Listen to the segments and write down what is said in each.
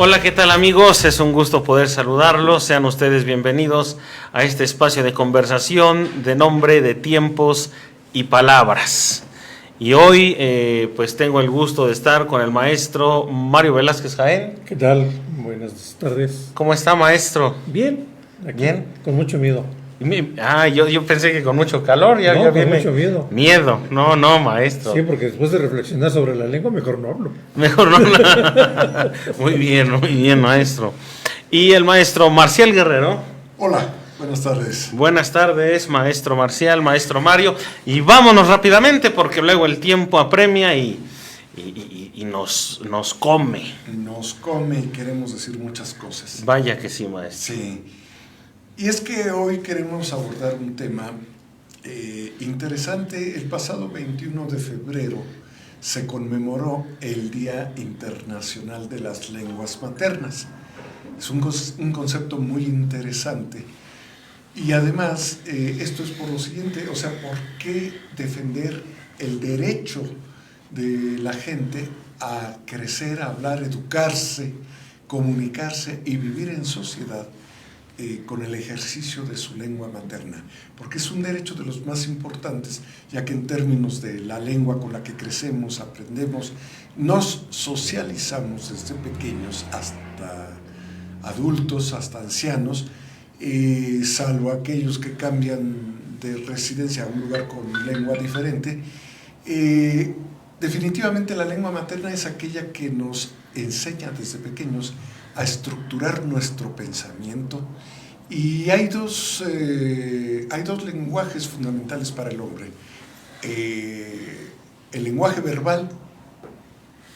Hola, ¿qué tal amigos? Es un gusto poder saludarlos. Sean ustedes bienvenidos a este espacio de conversación de nombre, de tiempos y palabras. Y hoy pues tengo el gusto de estar con el maestro Mario Velázquez Jaén. ¿Qué tal? Buenas tardes. ¿Cómo está, maestro? Bien, aquí, ¿Bien? con mucho miedo. Yo pensé que con mucho calor, ya No, ya con viene. mucho miedo. Miedo, no, maestro. Sí, porque después de reflexionar sobre la lengua, mejor no hablo. Mejor no. Muy bien, maestro. Y el maestro Marcial Guerrero. Hola, buenas tardes. Buenas tardes, maestro Marcial, maestro Mario. Y vámonos rápidamente porque luego el tiempo apremia y nos come. Nos come y queremos decir muchas cosas. Vaya que sí, maestro. Sí. Y es que hoy queremos abordar un tema interesante. El pasado 21 de febrero se conmemoró el Día Internacional de las Lenguas Maternas. Es un concepto muy interesante. Y además, esto es por lo siguiente, o sea, ¿por qué defender el derecho de la gente a crecer, a hablar, educarse, comunicarse y vivir en sociedad con el ejercicio de su lengua materna? Porque es un derecho de los más importantes, ya que en términos de la lengua con la que crecemos, aprendemos, nos socializamos desde pequeños hasta adultos, hasta ancianos, salvo aquellos que cambian de residencia a un lugar con lengua diferente. Definitivamente la lengua materna es aquella que nos enseña desde pequeños a estructurar nuestro pensamiento, y hay dos lenguajes fundamentales para el hombre: el lenguaje verbal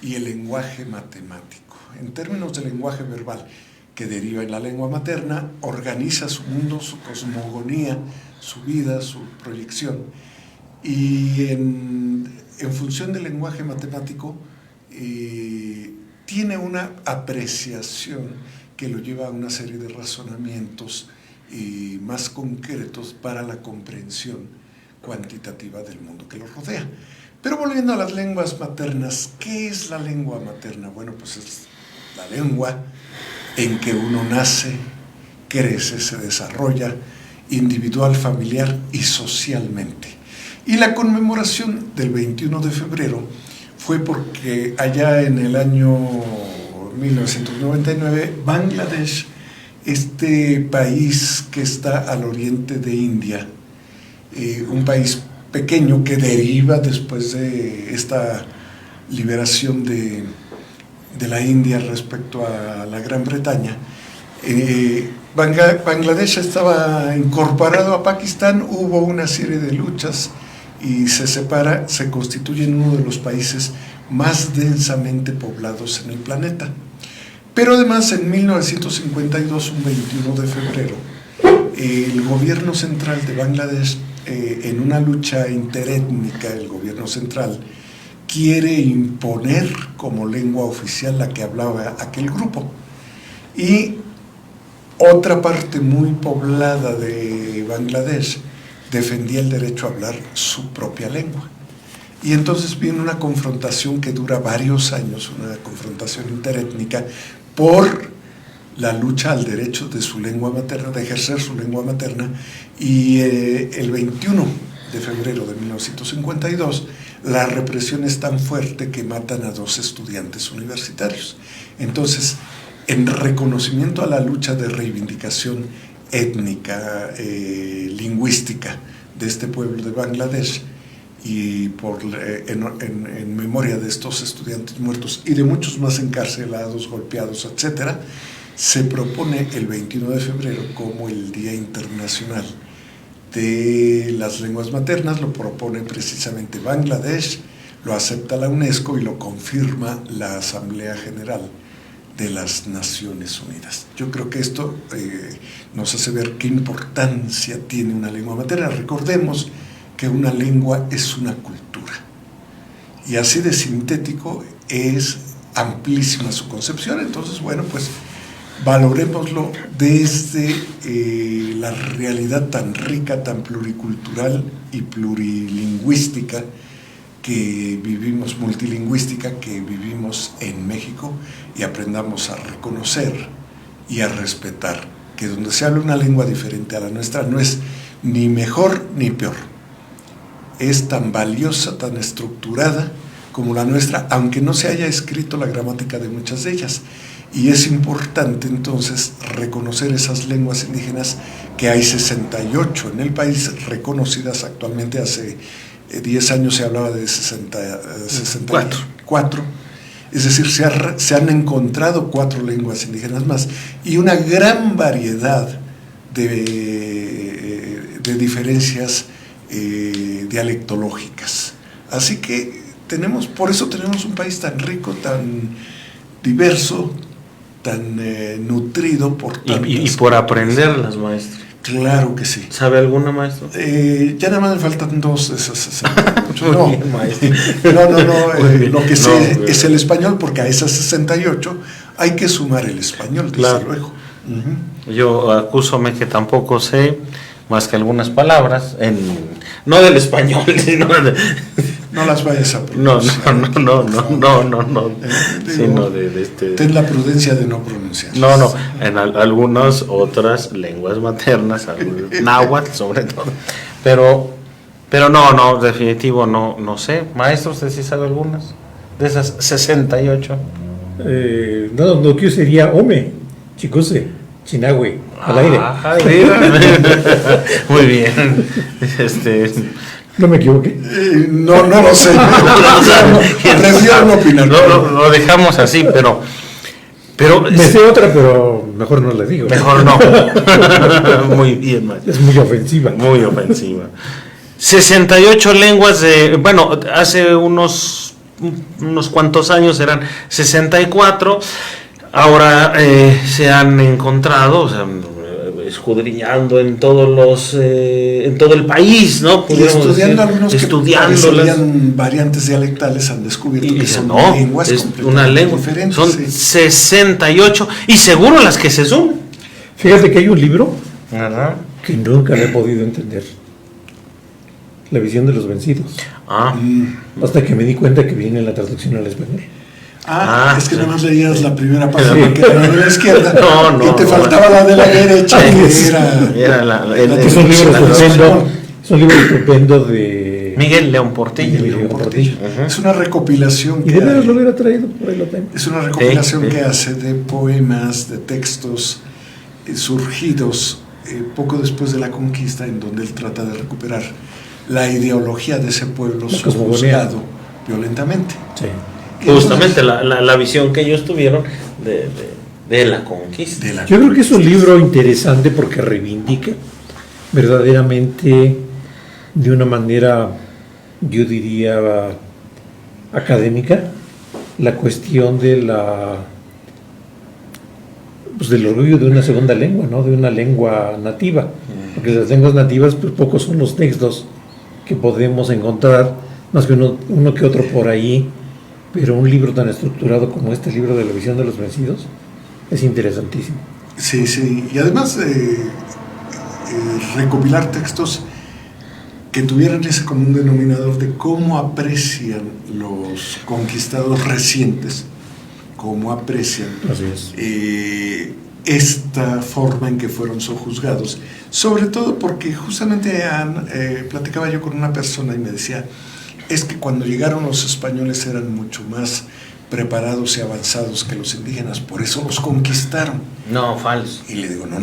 y el lenguaje matemático. En términos de lenguaje verbal, que deriva en la lengua materna, organiza su mundo, su cosmogonía, su vida, su proyección, y en función del lenguaje matemático tiene una apreciación que lo lleva a una serie de razonamientos más concretos para la comprensión cuantitativa del mundo que lo rodea. Pero volviendo a las lenguas maternas, ¿qué es la lengua materna? Bueno, pues es la lengua en que uno nace, crece, se desarrolla individual, familiar y socialmente. Y la conmemoración del 21 de febrero fue porque allá en el año 1999, Bangladesh, este país que está al oriente de India, un país pequeño que deriva después de esta liberación de la India respecto a la Gran Bretaña, Bangladesh estaba incorporado a Pakistán, hubo una serie de luchas y se separa, se constituye en uno de los países más densamente poblados en el planeta. Pero además, en 1952, un 21 de febrero, el gobierno central de Bangladesh, en una lucha interétnica, el gobierno central quiere imponer como lengua oficial la que hablaba aquel grupo. Y otra parte muy poblada de Bangladesh defendía el derecho a hablar su propia lengua. Y entonces viene una confrontación que dura varios años, una confrontación interétnica por la lucha al derecho de su lengua materna, de ejercer su lengua materna. Y el 21 de febrero de 1952, la represión es tan fuerte que matan a 2 estudiantes universitarios. Entonces, en reconocimiento a la lucha de reivindicación étnica, lingüística de este pueblo de Bangladesh, y en memoria de estos estudiantes muertos y de muchos más encarcelados, golpeados, etc., se propone el 21 de febrero como el Día Internacional de las Lenguas Maternas. Lo propone precisamente Bangladesh, lo acepta la UNESCO y lo confirma la Asamblea General de las Naciones Unidas. Yo creo que esto nos hace ver qué importancia tiene una lengua materna. Recordemos que una lengua es una cultura, y así de sintético es amplísima su concepción. Entonces, bueno, pues valorémoslo desde la realidad tan rica, tan pluricultural y plurilingüística que vivimos, multilingüística, que vivimos en México, y aprendamos a reconocer y a respetar que donde se habla una lengua diferente a la nuestra no es ni mejor ni peor. Es tan valiosa, tan estructurada como la nuestra, aunque no se haya escrito la gramática de muchas de ellas. Y es importante entonces reconocer esas lenguas indígenas, que hay 68 en el país reconocidas actualmente. Hace 10 años se hablaba de 64. Es decir, se han encontrado 4 lenguas indígenas más y una gran variedad de diferencias dialectológicas. Así que por eso tenemos un país tan rico, tan diverso, tan nutrido por tantas y por aprenderlas, maestro. Claro que sí. ¿Sabe alguna, maestro? Ya nada más me faltan 2 de esas 68. Muy bien, maestro. No. Lo que sé No, es el español, porque a esas 68 hay que sumar el español, desde claro. luego. Yo acúsome que tampoco sé más que algunas palabras, no del español, sino No las vayas a no, pronunciar. sino de este... Ten la prudencia de no pronunciar. No, en algunas otras lenguas maternas, náhuatl sobre todo, pero no, definitivo no sé. Maestro, ¿usted sí sabe algunas de esas 68? No, que sería Ome, Chicuse, Chinagüe, al aire. Muy bien. No me equivoqué. No lo sé. Prefiero no opinar. Lo dejamos así, pero Me sé otra, pero mejor no le digo. mejor no. Muy bien, maestro. Es muy ofensiva. Muy ofensiva. 68 lenguas bueno, hace unos cuantos años eran 64. Ahora se han encontrado, o sea, escudriñando en todo el país, ¿no? Y estudiando algunos estudiándolas. que parecían variantes dialectales, han descubierto que son lenguas es completamente una lengua diferentes. Son 68 y seguro las que se suman. Fíjate que hay un libro ¿Verdad? que nunca le he podido entender. La visión de los vencidos. Hasta que me di cuenta que viene la traducción al español. Es que nada más leías la primera página que era de la izquierda No, y te faltaba la de la derecha, que era Es un libro estupendo. Es un libro estupendo de Miguel León Portillo. Miguel León Portillo. Es una recopilación Y de veras lo hubiera traído, por ahí lo tengo. Es una recopilación Sí. que hace de poemas, de textos surgidos poco después de la conquista, en donde él trata de recuperar la ideología de ese pueblo La cosmogonía. juzgado violentamente. Sí. Justamente la visión que ellos tuvieron de la conquista. Yo creo que es un libro interesante porque reivindica verdaderamente de una manera, yo diría, académica, la cuestión de del orgullo de una segunda lengua, ¿no? De una lengua nativa. Porque las lenguas nativas, pues pocos son los textos que podemos encontrar, más que uno que otro por ahí. Pero un libro tan estructurado como este libro de la visión de los vencidos es interesantísimo. Sí, y además recopilar textos que tuvieran ese común denominador de cómo aprecian los conquistados recientes, cómo aprecian Así es. esta forma en que fueron sojuzgados, sobre todo porque justamente platicaba yo con una persona y me decía, es que cuando llegaron los españoles eran mucho más preparados y avanzados que los indígenas, por eso los conquistaron. No, falso. Y le digo, no,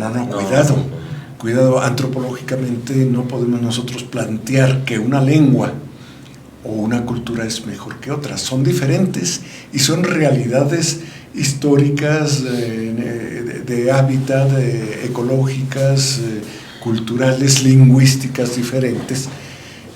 cuidado, antropológicamente no podemos nosotros plantear que una lengua o una cultura es mejor que otra, son diferentes y son realidades históricas, de hábitat, ecológicas, culturales, lingüísticas diferentes.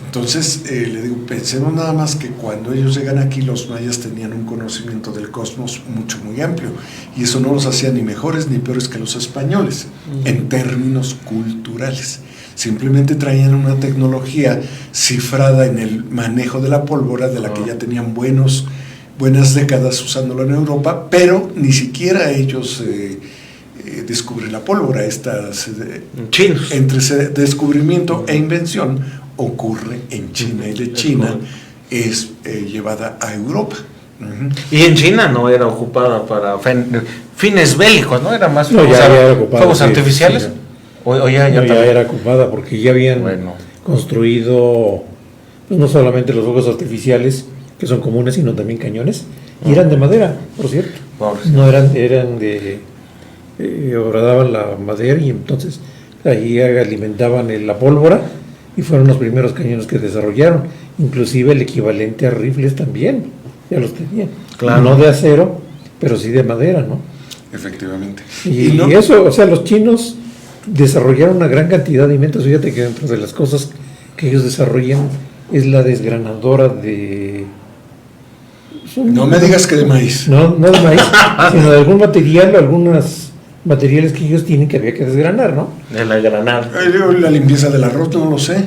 Entonces, le digo, pensemos nada más que cuando ellos llegan aquí, los mayas tenían un conocimiento del cosmos muy amplio, y eso no los hacía ni mejores ni peores que los españoles, en términos culturales. Simplemente traían una tecnología cifrada en el manejo de la pólvora, de la que ya tenían buenas décadas usándola en Europa, pero ni siquiera ellos descubren la pólvora. Entre descubrimiento e invención ocurre en China, y de China es llevada a Europa. Y en China no era ocupada para fines bélicos, ¿no? Era más No, ya era ocupada, fuegos sí, artificiales. sí. O ya también. era ocupada porque ya habían construido pues, no solamente los fuegos artificiales, que son comunes, sino también cañones, y eran de madera, por cierto. No eran de... horadaban la madera y entonces ahí alimentaban la pólvora y fueron los primeros cañones que desarrollaron. Inclusive el equivalente a rifles también, ya los tenían. Claro. No de acero, pero sí de madera, ¿no? Efectivamente. Y eso, o sea, los chinos desarrollaron una gran cantidad de inventos. Fíjate que dentro de las cosas que ellos desarrollan es la desgranadora de... No me digas que de maíz. No de maíz, sino de algún material o algunos materiales que ellos tienen que había que desgranar, ¿no? De la granada. La limpieza del arroz, no lo sé.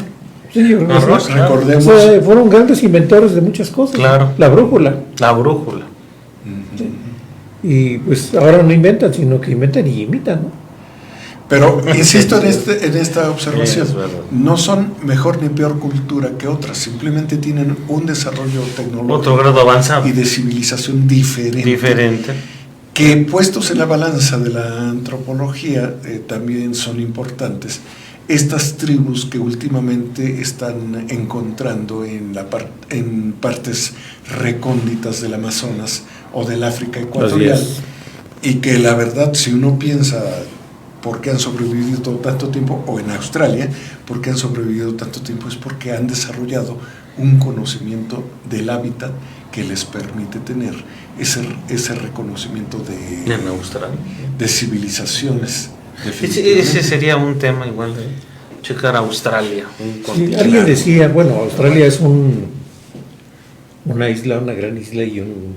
Sí, yo creo que Arroz, sí. claro. Recordemos. O sea, fueron grandes inventores de muchas cosas. Claro. La brújula. La brújula. Y pues ahora no inventan, sino que inventan y imitan, ¿no? Pero insisto en esta observación, Sí, es verdad. no son mejor ni peor cultura que otras, simplemente tienen un desarrollo tecnológico Otro grado avanzado. y de civilización diferente, que puestos en la balanza de la antropología también son importantes. Estas tribus que últimamente están encontrando en partes recónditas del Amazonas o del África ecuatorial, y que la verdad, si uno piensa por qué han sobrevivido tanto tiempo, o en Australia, por qué han sobrevivido tanto tiempo, es porque han desarrollado un conocimiento del hábitat que les permite tener ese reconocimiento En Australia. de civilizaciones. Ese sería un tema igual de checar Australia. Sí, alguien decía, bueno, Australia es una isla, una gran isla y un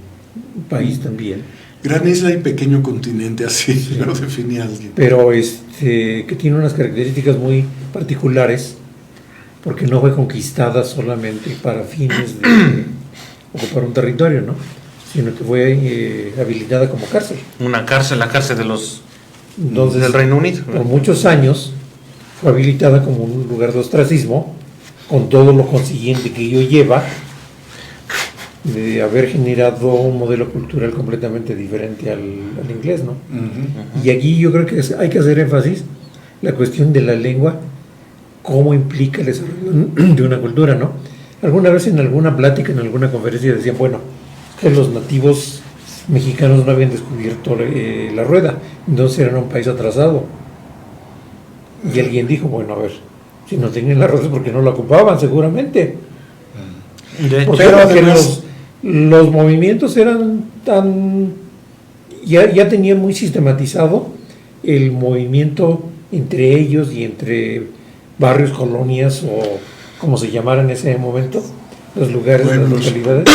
país también. Gran isla y pequeño continente, así lo definía alguien. Pero que tiene unas características muy particulares, porque no fue conquistada solamente para fines de ocupar un territorio, ¿no? Sino que fue habilitada como cárcel. Una cárcel, la cárcel de los Entonces, del Reino Unido. Por muchos años fue habilitada como un lugar de ostracismo, con todo lo consiguiente que ello lleva, de haber generado un modelo cultural completamente diferente al inglés, ¿no? Uh-huh. Y aquí yo creo que hay que hacer énfasis la cuestión de la lengua, cómo implica el desarrollo de una cultura, ¿no? Alguna vez en alguna plática, en alguna conferencia decían, bueno, que los nativos mexicanos no habían descubierto la rueda, entonces eran un país atrasado. Y alguien dijo, bueno, a ver, si no tenían la rueda es porque no la ocupaban, seguramente. Porque además, los movimientos eran tan... Ya tenían muy sistematizado el movimiento entre ellos y entre barrios, colonias o como se llamaran en ese momento, los lugares, las localidades.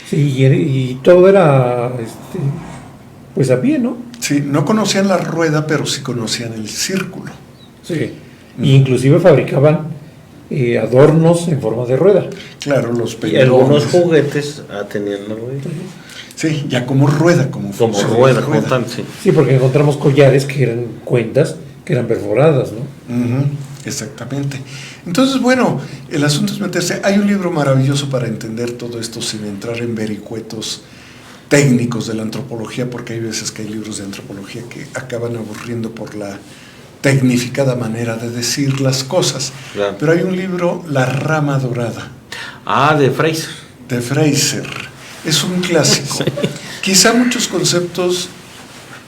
Sí, y todo era pues a pie, ¿no? Sí, no conocían la rueda, pero sí conocían el círculo. Sí, y inclusive fabricaban adornos en forma de rueda. Claro, los peñones. Y algunos juguetes tenían la rueda. Sí, ya como rueda, como rueda. Sí. Sí, porque encontramos collares que eran cuentas, que eran perforadas, ¿no? Uh-huh, exactamente. Entonces, bueno, el asunto es meterse. Hay un libro maravilloso para entender todo esto sin entrar en vericuetos técnicos de la antropología, porque hay veces que hay libros de antropología que acaban aburriendo por la tecnificada manera de decir las cosas. Claro. Pero hay un libro, La Rama Dorada. De Fraser. De Fraser. Es un clásico. Sí. Quizá muchos conceptos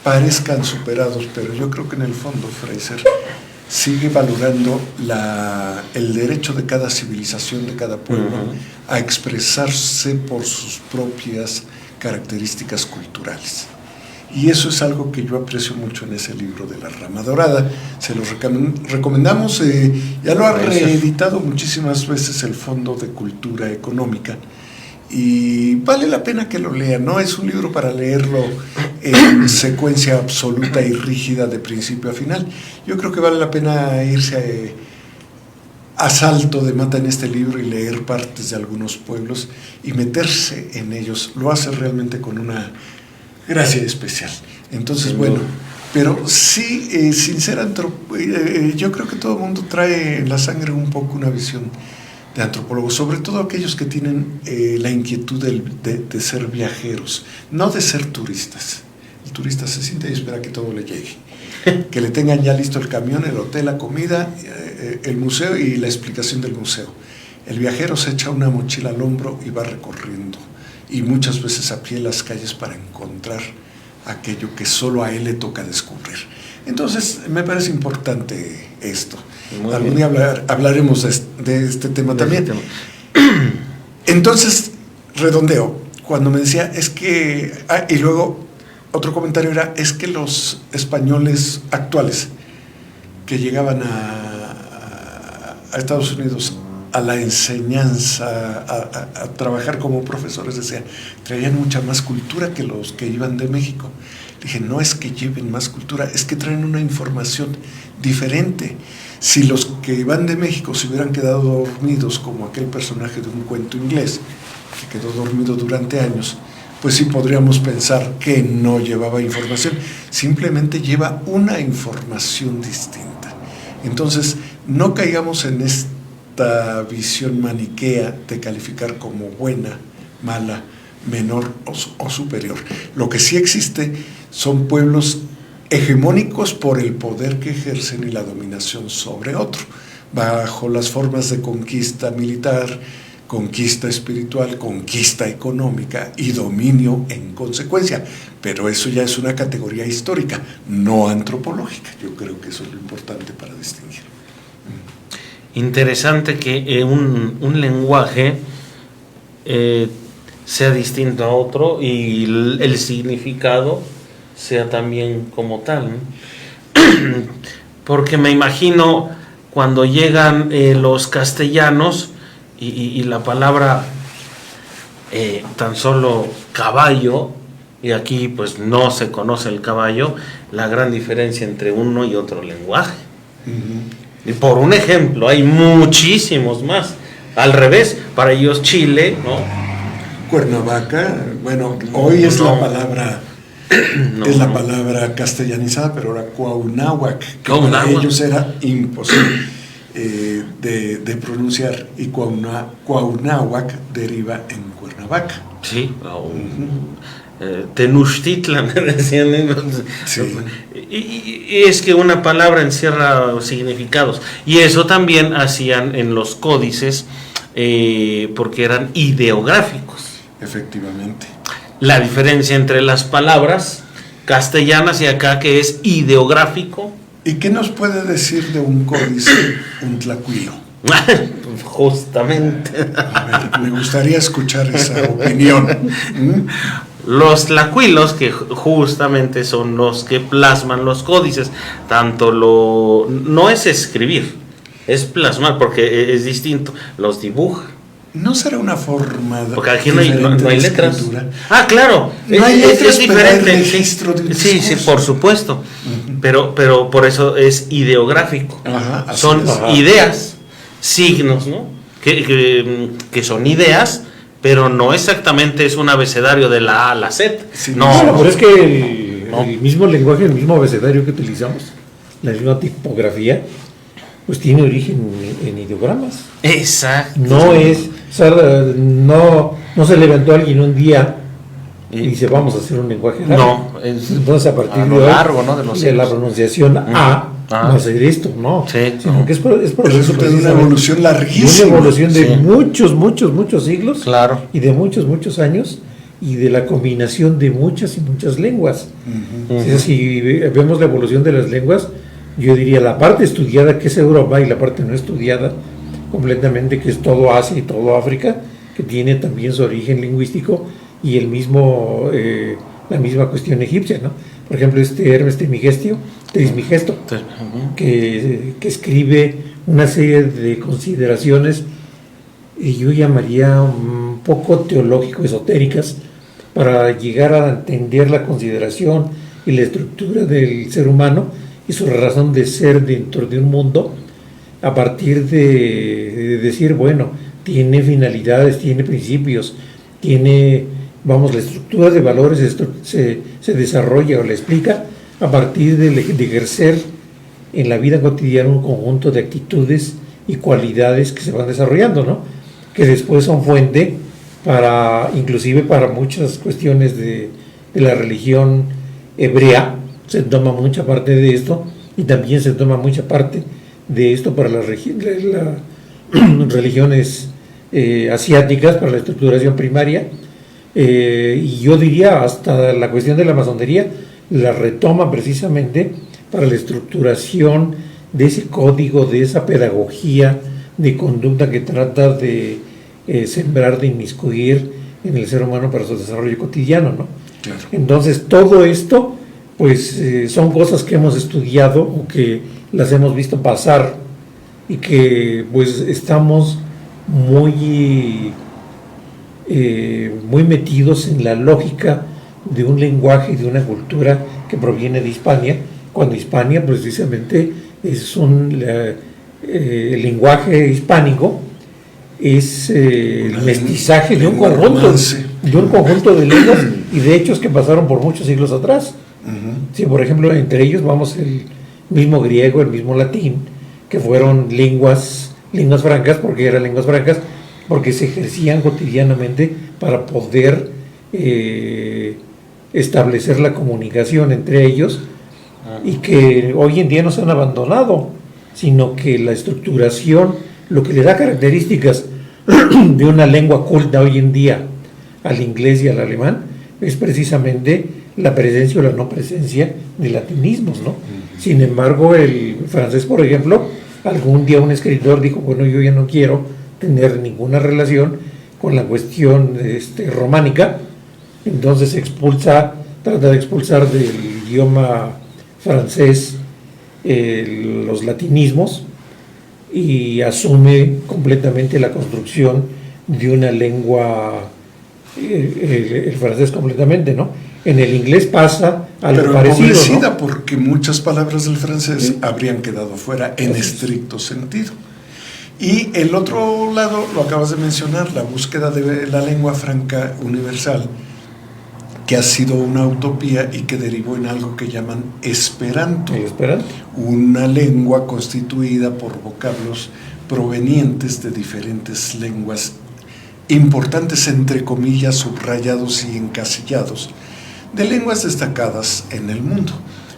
parezcan superados, pero yo creo que en el fondo Fraser sigue valorando el derecho de cada civilización, de cada pueblo, a expresarse por sus propias características culturales. Y eso es algo que yo aprecio mucho en ese libro de La Rama Dorada. Se lo recomendamos, ya lo ha reeditado muchísimas veces el Fondo de Cultura Económica, y vale la pena que lo lean. No es un libro para leerlo en secuencia absoluta y rígida de principio a final. Yo creo que vale la pena irse a salto de mata en este libro y leer partes de algunos pueblos y meterse en ellos. Lo hace realmente con una gracia especial. Entonces, bueno, pero sí, sin ser yo creo que todo el mundo trae en la sangre un poco una visión de antropólogos, sobre todo aquellos que tienen la inquietud de ser viajeros, no de ser turistas. El turista se siente y espera que todo le llegue, que le tengan ya listo el camión, el hotel, la comida, el museo y la explicación del museo. El viajero se echa una mochila al hombro y va recorriendo, y muchas veces a pie las calles para encontrar aquello que solo a él le toca descubrir. Entonces, me parece importante esto. Algún día hablaremos de este tema también. Entonces, redondeo, cuando me decía, es que... y luego, otro comentario era, es que los españoles actuales que llegaban a Estados Unidos a la enseñanza, a trabajar como profesores, decían, traían mucha más cultura que los que iban de México. Dije, no es que lleven más cultura, es que traen una información diferente. Si los que van de México se hubieran quedado dormidos, como aquel personaje de un cuento inglés, que quedó dormido durante años, pues sí podríamos pensar que no llevaba información, simplemente lleva una información distinta. Entonces, no caigamos en esta visión maniquea de calificar como buena, mala, menor o superior. Lo que sí existe son pueblos hegemónicos por el poder que ejercen y la dominación sobre otro, bajo las formas de conquista militar, conquista espiritual, conquista económica y dominio en consecuencia. Pero eso ya es una categoría histórica, no antropológica. Yo creo que eso es lo importante para distinguir. Interesante que un lenguaje sea distinto a otro y el significado sea también como tal, ¿no? Porque me imagino cuando llegan los castellanos y la palabra tan solo caballo, y aquí pues no se conoce el caballo, la gran diferencia entre uno y otro lenguaje. Y por un ejemplo, hay muchísimos más. Al revés, para ellos Chile, ¿no? Cuernavaca, bueno, hoy es la palabra... es la palabra castellanizada, pero ahora Cuauhnáhuac, que para ellos era imposible de pronunciar, y Cuauhnáhuac deriva en Cuernavaca. Sí, Tenochtitlan, decían. Sí. Y es que una palabra encierra significados, y eso también hacían en los códices, porque eran ideográficos. Efectivamente. La diferencia entre las palabras castellanas y acá, que es ideográfico. ¿Y qué nos puede decir de un códice, un tlacuilo? Justamente. A ver, me gustaría escuchar esa opinión. Los tlacuilos, que justamente son los que plasman los códices, no es escribir, es plasmar, porque es distinto, los dibujan. ¿No será una forma de... Porque aquí no hay letras. Escritura? Ah, claro. No hay letras, es diferente. Pero hay registro de un sí, por supuesto. Pero por eso es ideográfico. Ajá, son ideas, signos, ¿no? Que son ideas, pero no exactamente es un abecedario de la A a la Z. Sí, no, pero es que el mismo lenguaje, el mismo abecedario que utilizamos, la misma tipografía, pues tiene origen en ideogramas. Exacto. No es, o sea, no se levantó alguien un día y dice, vamos a hacer un lenguaje largo. No, entonces a partir de largo, ¿no? de la pronunciación A, va a ser esto, no. Sí, sino que es resulta de una evolución larguísima. Una evolución de muchos siglos. Claro. Y de muchos años, y de la combinación de muchas y muchas lenguas. Si vemos la evolución de las lenguas, yo diría la parte estudiada, que es Europa, y la parte no estudiada completamente, que es todo Asia y todo África, que tiene también su origen lingüístico y la misma cuestión egipcia, ¿no? Por ejemplo, Hermes Trismegisto, que escribe una serie de consideraciones, y yo llamaría un poco teológico-esotéricas, para llegar a entender la consideración y la estructura del ser humano y su razón de ser dentro de un mundo, a partir de decir, bueno, tiene finalidades, tiene principios, tiene, la estructura de valores se desarrolla o le explica a partir de ejercer en la vida cotidiana un conjunto de actitudes y cualidades que se van desarrollando, ¿no? que después son fuente inclusive para muchas cuestiones de la religión hebrea. Se toma mucha parte de esto, y también se toma mucha parte de esto para las religiones asiáticas, para la estructuración primaria, y yo diría hasta la cuestión de la masonería la retoma precisamente para la estructuración de ese código, de esa pedagogía de conducta que trata de sembrar, de inmiscuir en el ser humano para su desarrollo cotidiano, ¿no? Claro. Entonces todo esto pues son cosas que hemos estudiado o que las hemos visto pasar, y que pues estamos muy metidos en la lógica de un lenguaje y de una cultura que proviene de Hispania, cuando Hispania precisamente es el lenguaje hispánico es el mestizaje de un conjunto de lenguas y de hechos que pasaron por muchos siglos atrás. Sí, por ejemplo, entre ellos vamos el mismo griego, el mismo latín, que fueron lenguas francas, porque se ejercían cotidianamente para poder establecer la comunicación entre ellos, y que hoy en día no se han abandonado, sino que la estructuración, lo que le da características de una lengua culta hoy en día al inglés y al alemán, es precisamente la presencia o la no presencia de latinismos, ¿no? Sin embargo, el francés, por ejemplo, algún día un escritor dijo, bueno, yo ya no quiero tener ninguna relación con la cuestión románica, entonces trata de expulsar del idioma francés los latinismos, y asume completamente la construcción de una lengua, el francés completamente, ¿no? En el inglés pasa algo pero parecido, empobrecida, ¿no? Porque muchas palabras del francés Sí. habrían quedado fuera en estricto sentido. Y el otro lado, lo acabas de mencionar, la búsqueda de la lengua franca universal, que ha sido una utopía y que derivó en algo que llaman Esperanto. El esperanto. Una lengua constituida por vocablos provenientes de diferentes lenguas, importantes entre comillas, subrayados y encasillados, de lenguas destacadas en el mundo,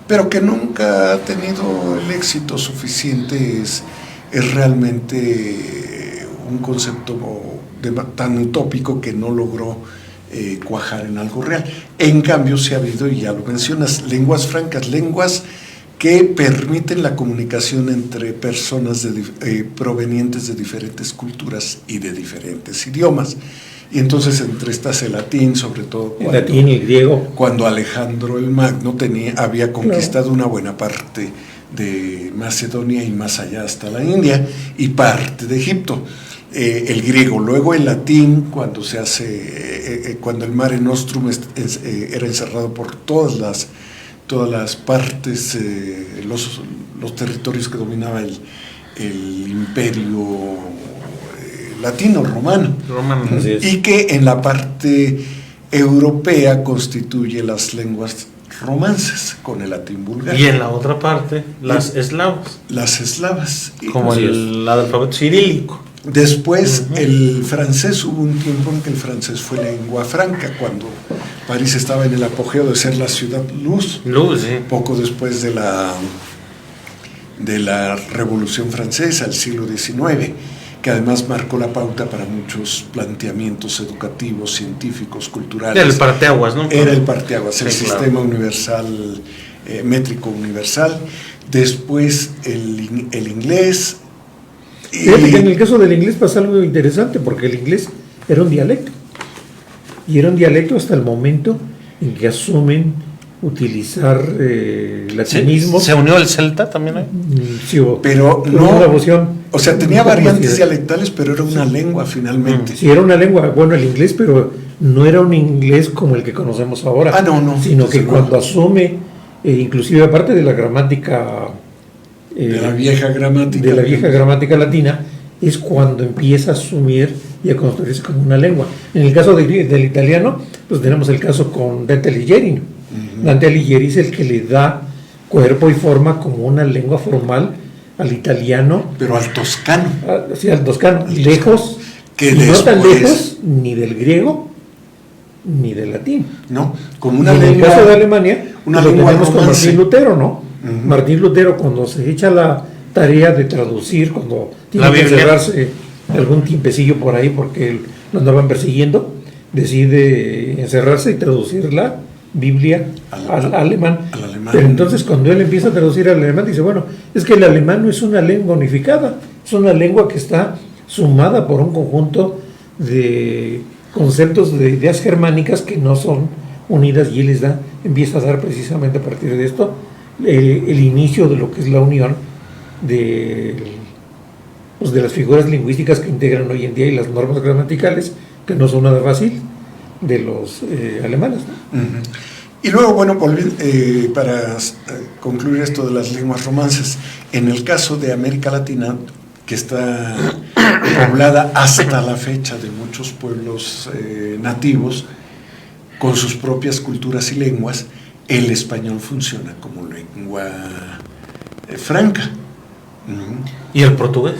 pero que nunca ha tenido el éxito suficiente. Es realmente un concepto tan utópico que no logró cuajar en algo real. En cambio, sí ha habido, y ya lo mencionas, lenguas francas, lenguas que permiten la comunicación entre personas provenientes de diferentes culturas y de diferentes idiomas. Y entonces entre estas el latín, sobre todo El latín y el griego. cuando Alejandro el Magno había conquistado una buena parte de Macedonia y más allá hasta la India y parte de Egipto. El griego, luego el latín, cuando cuando el Mare Nostrum era encerrado por todas las partes, los territorios que dominaba el imperio latino, romano. Y que en la parte europea constituye las lenguas romances con el latín vulgar. Y en la otra parte, las eslavas. Las eslavas. Como el alfabeto cirílico. Después, el francés, hubo un tiempo en que el francés fue lengua franca, cuando París estaba en el apogeo de ser la ciudad luz. Sí. Poco después de la Revolución Francesa, el siglo XIX, que además marcó la pauta para muchos planteamientos educativos, científicos, culturales. Era el parteaguas, ¿no? Era el parteaguas, el Sí, sistema claro. universal, métrico universal. Después el inglés. Fíjate que en el caso del inglés pasa algo interesante, porque el inglés era un dialecto, y era un dialecto hasta el momento en que asumen utilizar latinismos. ¿Se unió el celta también ahí? Sí, Pero hubo no, una fusión. o sea, tenía Un poco variantes más dialectales, pero era una lengua finalmente. Sí, era una lengua, bueno, el inglés, pero no era un inglés como el que conocemos ahora. No, sino que desde cuando luego. asume, inclusive aparte de la gramática, De la vieja gramática. de la vieja gramática latina, es cuando empieza a asumir y a construirse como una lengua. En el caso del italiano, pues tenemos el caso con Dante Alighieri, ¿no? Dante Alighieri es el que le da cuerpo y forma como una lengua formal al italiano, Pero al toscano. al toscano, lejos que y no tan después, lejos ni del griego ni del latín. ¿no? Como Y una en el lengua, caso de Alemania, una lo lengua tenemos con romance. Martín Lutero, ¿no? Ujú. Martín Lutero, cuando se echa la tarea de traducir, cuando tiene La que Biblia. encerrarse algún tiempecillo por ahí porque lo andaban persiguiendo, decide encerrarse y traducir la Biblia al alemán. al alemán. Pero entonces cuando él empieza a traducir al alemán, dice, bueno, es que el alemán no es una lengua unificada, es una lengua que está sumada por un conjunto de conceptos de ideas germánicas que no son unidas, y él empieza a dar precisamente a partir de esto el inicio de lo que es la unión de las figuras lingüísticas que integran hoy en día y las normas gramaticales, que no son nada fácil, de los alemanes, ¿no? Ujú. Y luego, bueno, para concluir esto de las lenguas romances, en el caso de América Latina, que está poblada hasta la fecha de muchos pueblos nativos, con sus propias culturas y lenguas, el español funciona como lengua franca. Ujú. ¿Y el portugués?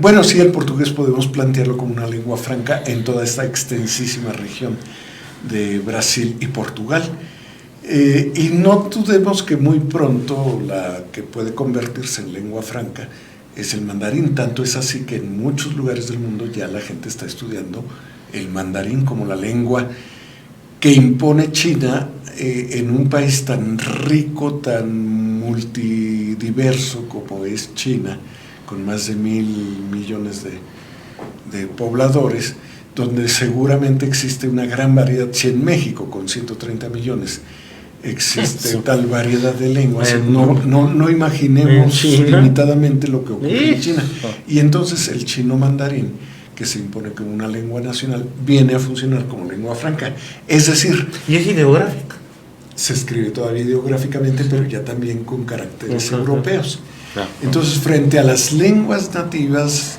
Bueno, sí, el portugués podemos plantearlo como una lengua franca en toda esta extensísima región de Brasil y Portugal. Y no dudemos que muy pronto la que puede convertirse en lengua franca es el mandarín. Tanto es así que en muchos lugares del mundo ya la gente está estudiando el mandarín como la lengua que impone China en un país tan rico, tan multidiverso como es China, con más de 1.000 millones de pobladores, donde seguramente existe una gran variedad. Si en México, con 130 millones, existe Sí. tal variedad de lenguas, Bueno, no imaginemos ¿en China? limitadamente lo que ocurre en China. Hijo. Y entonces el chino mandarín, que se impone como una lengua nacional, viene a funcionar como lengua franca. Es decir, ¿Y es ideográfico? se escribe todavía ideográficamente, pero ya también con caracteres Ujú. europeos. Claro. Entonces, frente a las lenguas nativas,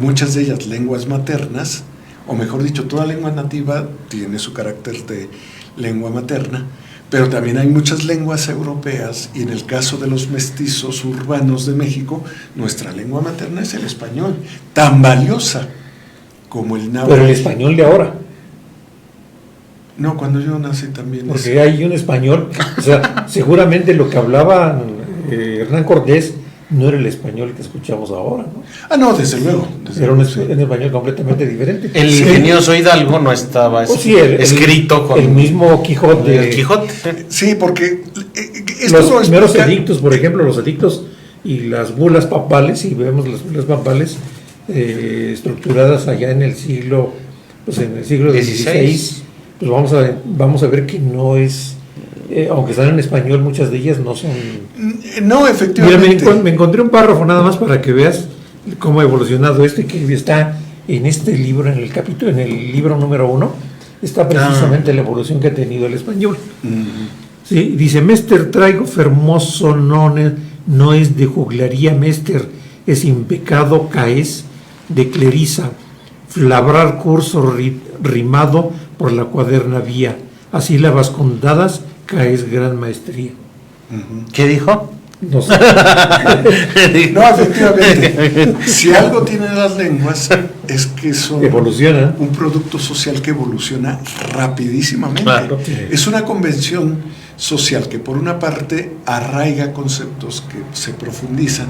muchas de ellas lenguas maternas, o mejor dicho, toda lengua nativa tiene su carácter de lengua materna, pero también hay muchas lenguas europeas, y en el caso de los mestizos urbanos de México, nuestra lengua materna es el español, tan valiosa como el náhuatl. Pero el español de ahora, No, cuando yo nací también. porque hay un español, o sea, seguramente lo que hablaba Hernán Cortés no era el español que escuchamos ahora, ¿no? Ah, no, desde luego. Era un español completamente diferente. El Sí. ingenioso Hidalgo no estaba O sí, escrito con el mismo Quijote. el Quijote. Sí, porque esto Los lo primeros explica- edictos, por ejemplo, los edictos y las bulas papales, y vemos las bulas papales estructuradas allá en el siglo XVI, pues vamos a ver que no es, aunque están en español, muchas de ellas no son. No, Mira, efectivamente. me encontré un párrafo nada más para que veas cómo ha evolucionado esto, y que está en este libro, en el libro número 1, está precisamente la evolución que ha tenido el español. Sí, dice: Mester traigo fermoso no es de juglaría, mester es impecado caes de cleriza, flabrar curso rimado por la cuaderna vía, así la vascondadas caes gran maestría. ¿Qué dijo? No sé. No, efectivamente. Si algo tienen las lenguas es que son Evolucionan. un producto social que evoluciona rapidísimamente. Claro. Es una convención social que por una parte arraiga conceptos que se profundizan,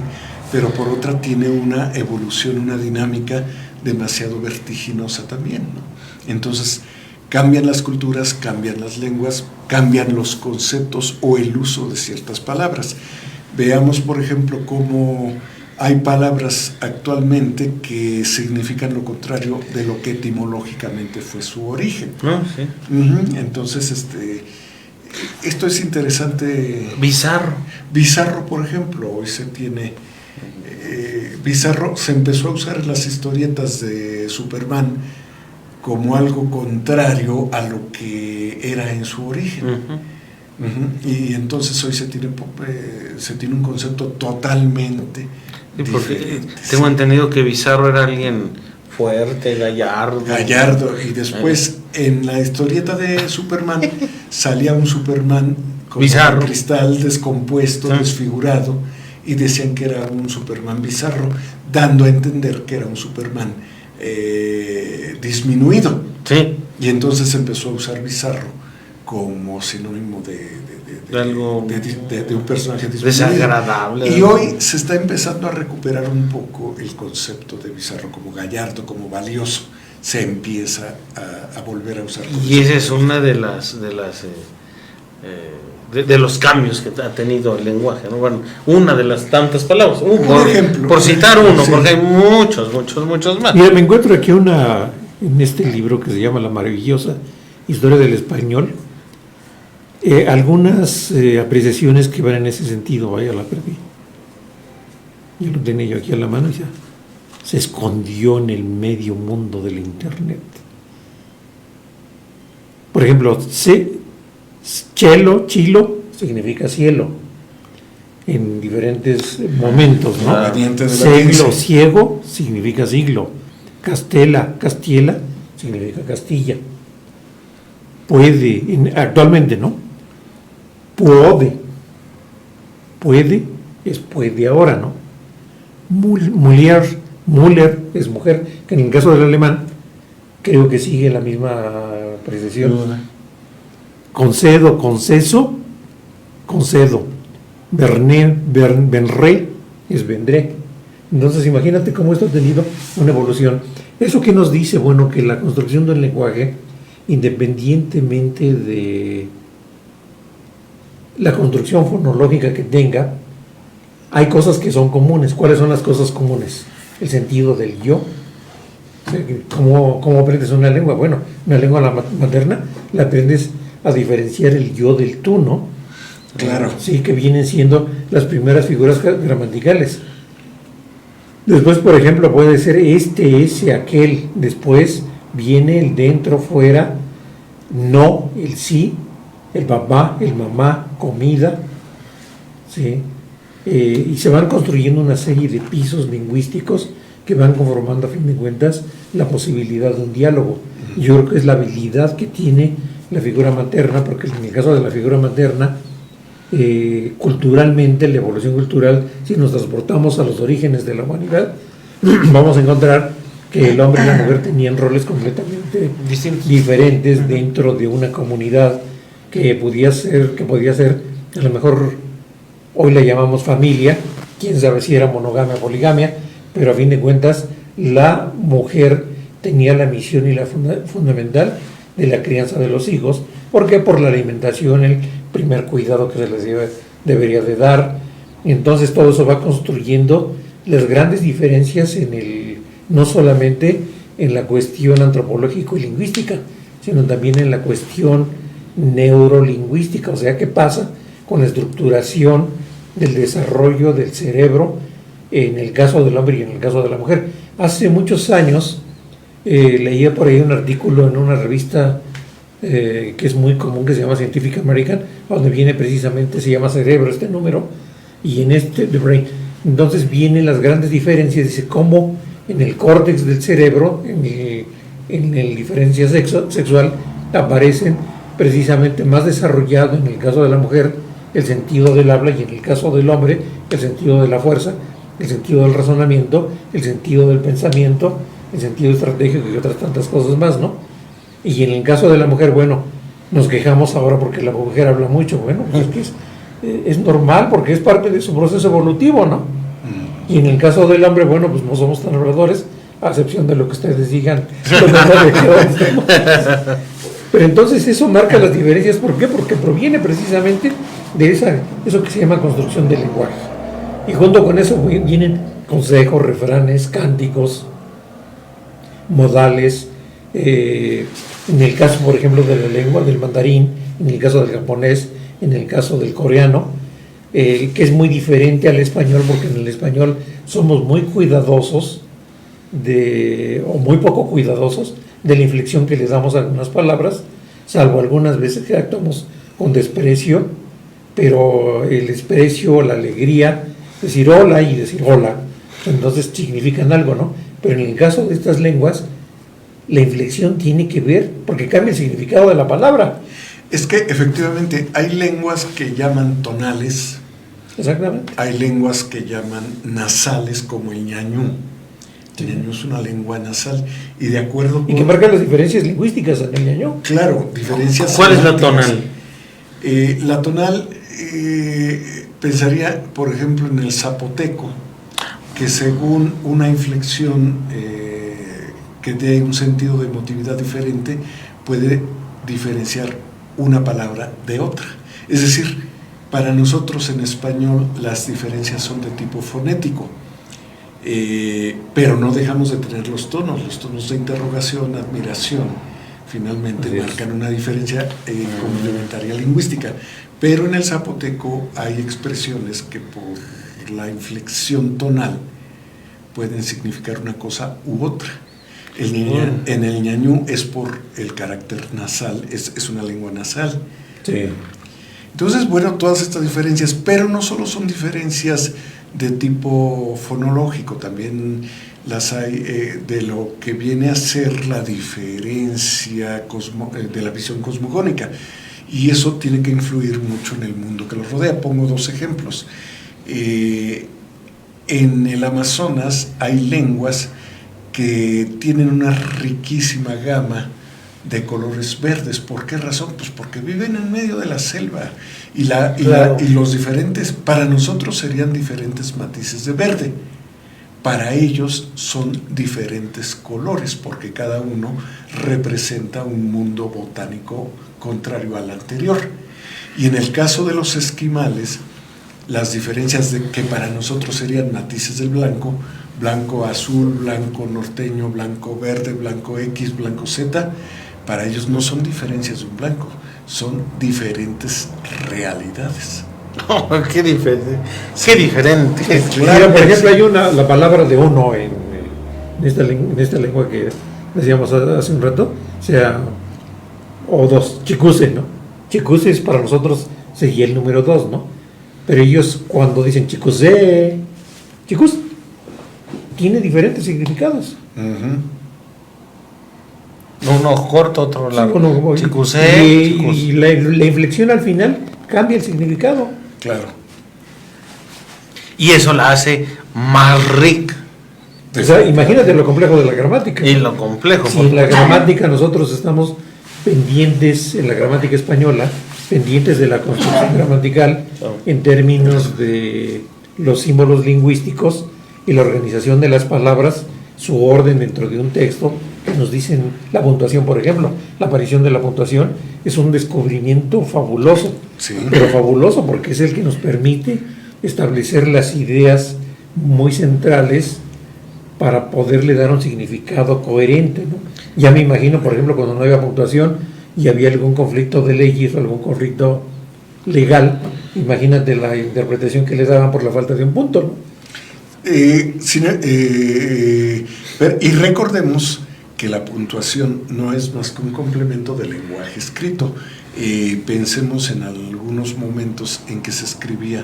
pero por otra tiene una evolución, una dinámica demasiado vertiginosa también, ¿no? Entonces, cambian las culturas, cambian las lenguas, cambian los conceptos o el uso de ciertas palabras. Veamos, por ejemplo, cómo hay palabras actualmente que significan lo contrario de lo que etimológicamente fue su origen. No, sí. Entonces, esto es interesante. Bizarro. Bizarro, por ejemplo, hoy se tiene... Bizarro se empezó a usar en las historietas de Superman como algo contrario a lo que era en su origen. Y entonces hoy se tiene un concepto totalmente Sí, porque diferente. tengo entendido que Bizarro era alguien fuerte, gallardo. Gallardo, y después en la historieta de Superman salía un Superman con Bizarro. cristal descompuesto, Sí. desfigurado, y decían que era un Superman bizarro, dando a entender que era un Superman disminuido. Sí. Y entonces empezó a usar bizarro como sinónimo de un personaje disminuido. Desagradable. Y hoy se está empezando a recuperar un poco el concepto de bizarro como gallardo, como valioso. Se empieza a volver a usar. Y esa es una de los cambios que ha tenido el lenguaje, ¿no? Bueno, una de las tantas palabras. Por citar uno, sí. Porque hay muchos más. Mira, me encuentro aquí en este libro que se llama La maravillosa historia del español, algunas apreciaciones que van en ese sentido. Vaya, la perdí. Yo lo tenía yo aquí a la mano y ya se escondió en el medio mundo del internet. Por ejemplo, chilo significa cielo en diferentes momentos, ¿no? Seglo, ciego significa siglo. Castiela significa Castilla. Actualmente, ¿no? Puede es puede ahora, ¿no? Müller es mujer, que en el caso del alemán creo que sigue la misma precisión. Concedo. Vendré es vendré. Entonces imagínate cómo esto ha tenido una evolución. ¿Eso qué nos dice? Bueno, que la construcción del lenguaje, independientemente de la construcción fonológica que tenga, hay cosas que son comunes. ¿Cuáles son las cosas comunes? El sentido del yo. ¿Cómo aprendes una lengua? Bueno, una lengua materna la aprendes a diferenciar el yo del tú, ¿no? Claro. Sí, que vienen siendo las primeras figuras gramaticales. Después, por ejemplo, puede ser ese, aquel. Después viene el dentro, fuera, no, el sí, el papá, el mamá, comida, ¿sí? Y se van construyendo una serie de pisos lingüísticos que van conformando, a fin de cuentas, la posibilidad de un diálogo. Yo creo que es la habilidad que tiene la figura materna, porque en el caso de la figura materna, culturalmente, la evolución cultural, si nos transportamos a los orígenes de la humanidad, vamos a encontrar que el hombre y la mujer tenían roles completamente diferentes dentro de una comunidad que podía ser, a lo mejor hoy la llamamos familia, quién sabe si era monogamia o poligamia, pero a fin de cuentas la mujer tenía la misión y la fundamental de la crianza de los hijos. ¿Por qué? Por la alimentación, el primer cuidado que se les debería de dar. Entonces todo eso va construyendo las grandes diferencias no solamente en la cuestión antropológico y lingüística, sino también en la cuestión neurolingüística, o sea, qué pasa con la estructuración del desarrollo del cerebro en el caso del hombre y en el caso de la mujer. Hace muchos años leía por ahí un artículo en una revista que es muy común, que se llama Scientific American, donde viene precisamente, se llama Cerebro este número, y en The Brain, entonces vienen las grandes diferencias, dice cómo en el córtex del cerebro, en el diferencia sexual, aparecen precisamente más desarrollado en el caso de la mujer el sentido del habla, y en el caso del hombre el sentido de la fuerza, el sentido del razonamiento, el sentido del pensamiento, el sentido estratégico y otras tantas cosas más, ¿no? Y en el caso de la mujer, bueno, nos quejamos ahora porque la mujer habla mucho. Bueno, pues es que es normal porque es parte de su proceso evolutivo, ¿no? Y en el caso del hombre, bueno, pues no somos tan habladores, a excepción de lo que ustedes digan. Pero entonces eso marca las diferencias. ¿Por qué? Porque proviene precisamente de eso que se llama construcción del lenguaje. Y junto con eso vienen consejos, refranes, cánticos, modales. En el caso, por ejemplo, de la lengua del mandarín, en el caso del japonés, en el caso del coreano, que es muy diferente al español, porque en el español somos muy cuidadosos o muy poco cuidadosos de la inflexión que les damos a algunas palabras, salvo algunas veces que actuamos con desprecio, pero el desprecio, la alegría, decir hola y decir hola, entonces significan algo, ¿no? Pero en el caso de estas lenguas, la inflexión tiene que ver, porque cambia el significado de la palabra. Es que efectivamente hay lenguas que llaman tonales Exactamente. Hay lenguas que llaman nasales como el ñañú. El ñañú es una lengua nasal y de acuerdo Y que marca las diferencias lingüísticas en el ñañú. Claro, diferencias. ¿Cuál es la semánticas. tonal? La tonal, pensaría, por ejemplo, en el zapoteco, que según una inflexión que dé un sentido de emotividad diferente, puede diferenciar una palabra de otra. Es decir, para nosotros en español las diferencias son de tipo fonético, pero no dejamos de tener los tonos de interrogación, admiración, finalmente marcan una diferencia complementaria lingüística. Pero en el zapoteco hay expresiones que por la inflexión tonal pueden significar una cosa u otra. En el ñañú es por el carácter nasal, es una lengua nasal. Sí. Entonces, bueno, todas estas diferencias, pero no solo son diferencias de tipo fonológico, también las hay de lo que viene a ser la diferencia de la visión cosmogónica, y eso tiene que influir mucho en el mundo que los rodea. Pongo dos ejemplos. En el Amazonas hay lenguas que tienen una riquísima gama de colores verdes. ¿Por qué razón? Pues porque viven en medio de la selva y los diferentes, para nosotros serían diferentes matices de verde, para ellos son diferentes colores porque cada uno representa un mundo botánico contrario al anterior. Y en el caso de los esquimales, las diferencias que para nosotros serían matices del blanco, blanco azul, blanco norteño, blanco verde, blanco X, blanco Z, para ellos no son diferencias de un blanco, son diferentes realidades. Oh, qué diferente. Qué diferente. Mira, por ejemplo, hay la palabra de uno en esta lengua que decíamos hace un rato, o dos, chicuse, ¿no? Chicuse es para nosotros sería el número 2, ¿no? Pero ellos cuando dicen chicuse, chicus, tiene diferentes significados. Uno corto, otro largo. Chicuse. Y la inflexión al final cambia el significado. Claro. Y eso la hace más rica. O sea, imagínate lo complejo de la gramática. Y lo complejo. Si en la gramática nosotros estamos pendientes, en la gramática española, pendientes de la construcción gramatical en términos de los símbolos lingüísticos y la organización de las palabras, su orden dentro de un texto, que nos dicen la puntuación, por ejemplo. La aparición de la puntuación es un descubrimiento fabuloso, sí, pero fabuloso porque es el que nos permite establecer las ideas muy centrales para poderle dar un significado coherente, ¿no? Ya me imagino, por ejemplo, cuando no había puntuación y había algún conflicto de leyes o algún conflicto legal, imagínate la interpretación que les daban por la falta de un punto, ¿no? Y recordemos que la puntuación no es más que un complemento del lenguaje escrito. Pensemos en algunos momentos en que se escribía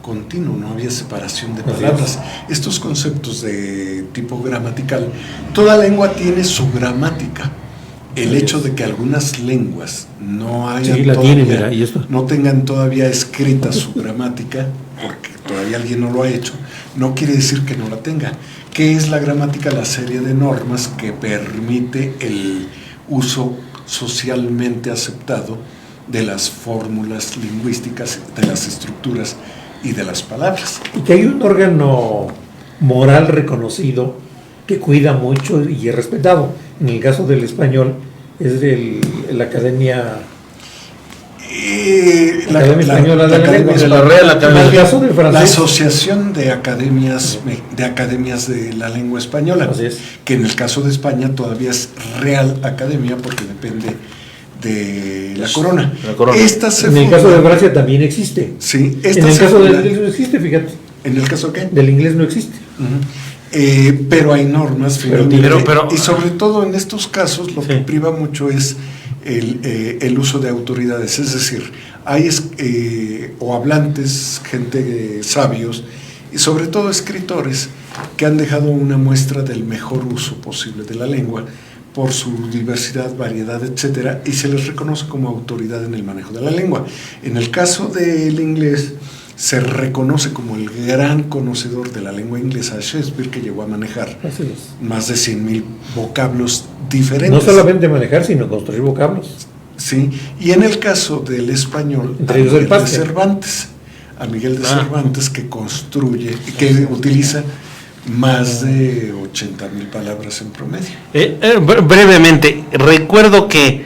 continuo, no había separación de palabras. Estos conceptos de tipo gramatical, toda lengua tiene su gramática. El hecho de que algunas lenguas no tengan todavía escrita su gramática, porque todavía alguien no lo ha hecho, no quiere decir que no la tenga. ¿Qué es la gramática? La serie de normas que permite el uso socialmente aceptado de las fórmulas lingüísticas, de las estructuras y de las palabras. Y que hay un órgano moral reconocido que cuida mucho y es respetado. En el caso del español es la Academia Española de la Lengua. En el caso del francés, la Asociación de Academias de la Lengua Española, que en el caso de España todavía es Real Academia porque depende de la corona. En el caso de Francia también existe. Sí, en el caso del inglés no existe, fíjate. ¿En el caso qué? Del inglés no existe. Pero hay normas, y sobre todo en estos casos lo que priva mucho es el uso de autoridades, es decir, hay o hablantes, gente sabios, y sobre todo escritores que han dejado una muestra del mejor uso posible de la lengua por su diversidad, variedad, etcétera, y se les reconoce como autoridad en el manejo de la lengua. En el caso del inglés se reconoce como el gran conocedor de la lengua inglesa a Shakespeare, que llegó a manejar más de 100,000 vocablos diferentes. No solamente manejar, sino construir vocablos. Sí, y en el caso del español, entre ellos el de Cervantes, a Miguel de Cervantes, que construye, que utiliza más de 80,000 palabras en promedio. Brevemente, recuerdo que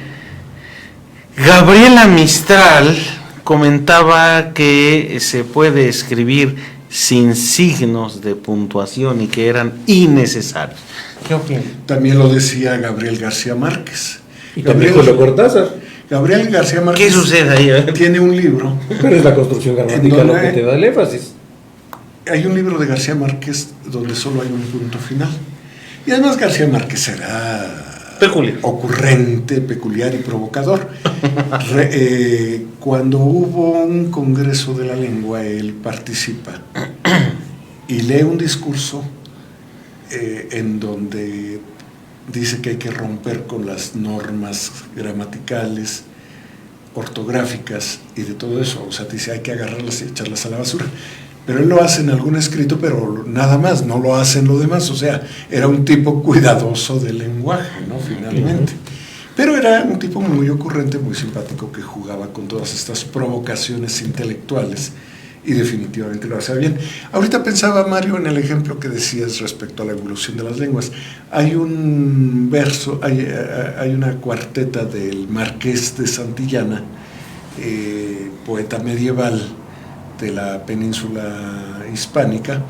Gabriela Mistral comentaba que se puede escribir sin signos de puntuación y que eran innecesarios. ¿Qué opinas? También lo decía Gabriel García Márquez. Y también Julio Cortázar. Gabriel García Márquez. ¿Qué sucede ahí? Tiene un libro. Pero es la construcción gramatical lo que te da el énfasis. Hay un libro de García Márquez donde solo hay un punto final. Y además García Márquez era peculiar, ocurrente, peculiar y provocador. Cuando hubo un congreso de la lengua, él participa y lee un discurso en donde dice que hay que romper con las normas gramaticales, ortográficas y de todo eso. O sea, dice hay que agarrarlas y echarlas a la basura. Pero él lo hace en algún escrito, pero nada más, no lo hace en lo demás. O sea, era un tipo cuidadoso del lenguaje, ¿no? Finalmente. Pero era un tipo muy ocurrente, muy simpático, que jugaba con todas estas provocaciones intelectuales y definitivamente lo hacía bien. Ahorita pensaba, Mario, en el ejemplo que decías respecto a la evolución de las lenguas. Hay un verso, hay una cuarteta del Marqués de Santillana, poeta medieval de la península hispánica,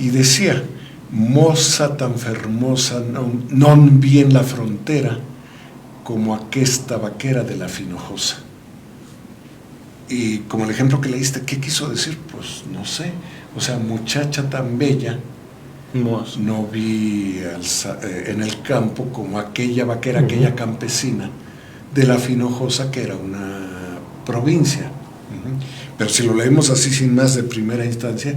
y decía: moza tan fermosa non bien la frontera como aquesta vaquera de la Finojosa. Y como el ejemplo que leíste, ¿qué quiso decir? Pues no sé. O sea, muchacha tan bella no vi en el campo como aquella vaquera, aquella campesina de la Finojosa, que era una provincia. Pero si lo leemos así sin más de primera instancia,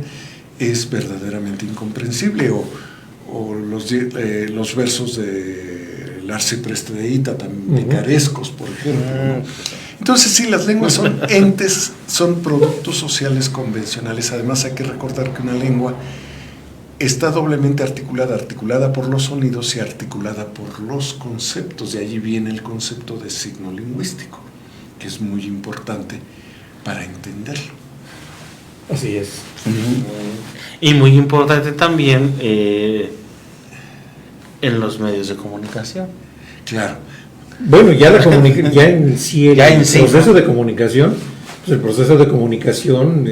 es verdaderamente incomprensible. O los versos de L'arcipreste de Ita, tan picarescos, por ejemplo, ¿no? Entonces sí, las lenguas son entes, son productos sociales convencionales. Además hay que recordar que una lengua está doblemente articulada por los sonidos y articulada por los conceptos. De allí viene el concepto de signo lingüístico, que es muy importante para entenderlo. Así es. Y muy importante también en los medios de comunicación. Claro. Bueno, ya en sí el proceso de comunicación, pues el proceso de comunicación,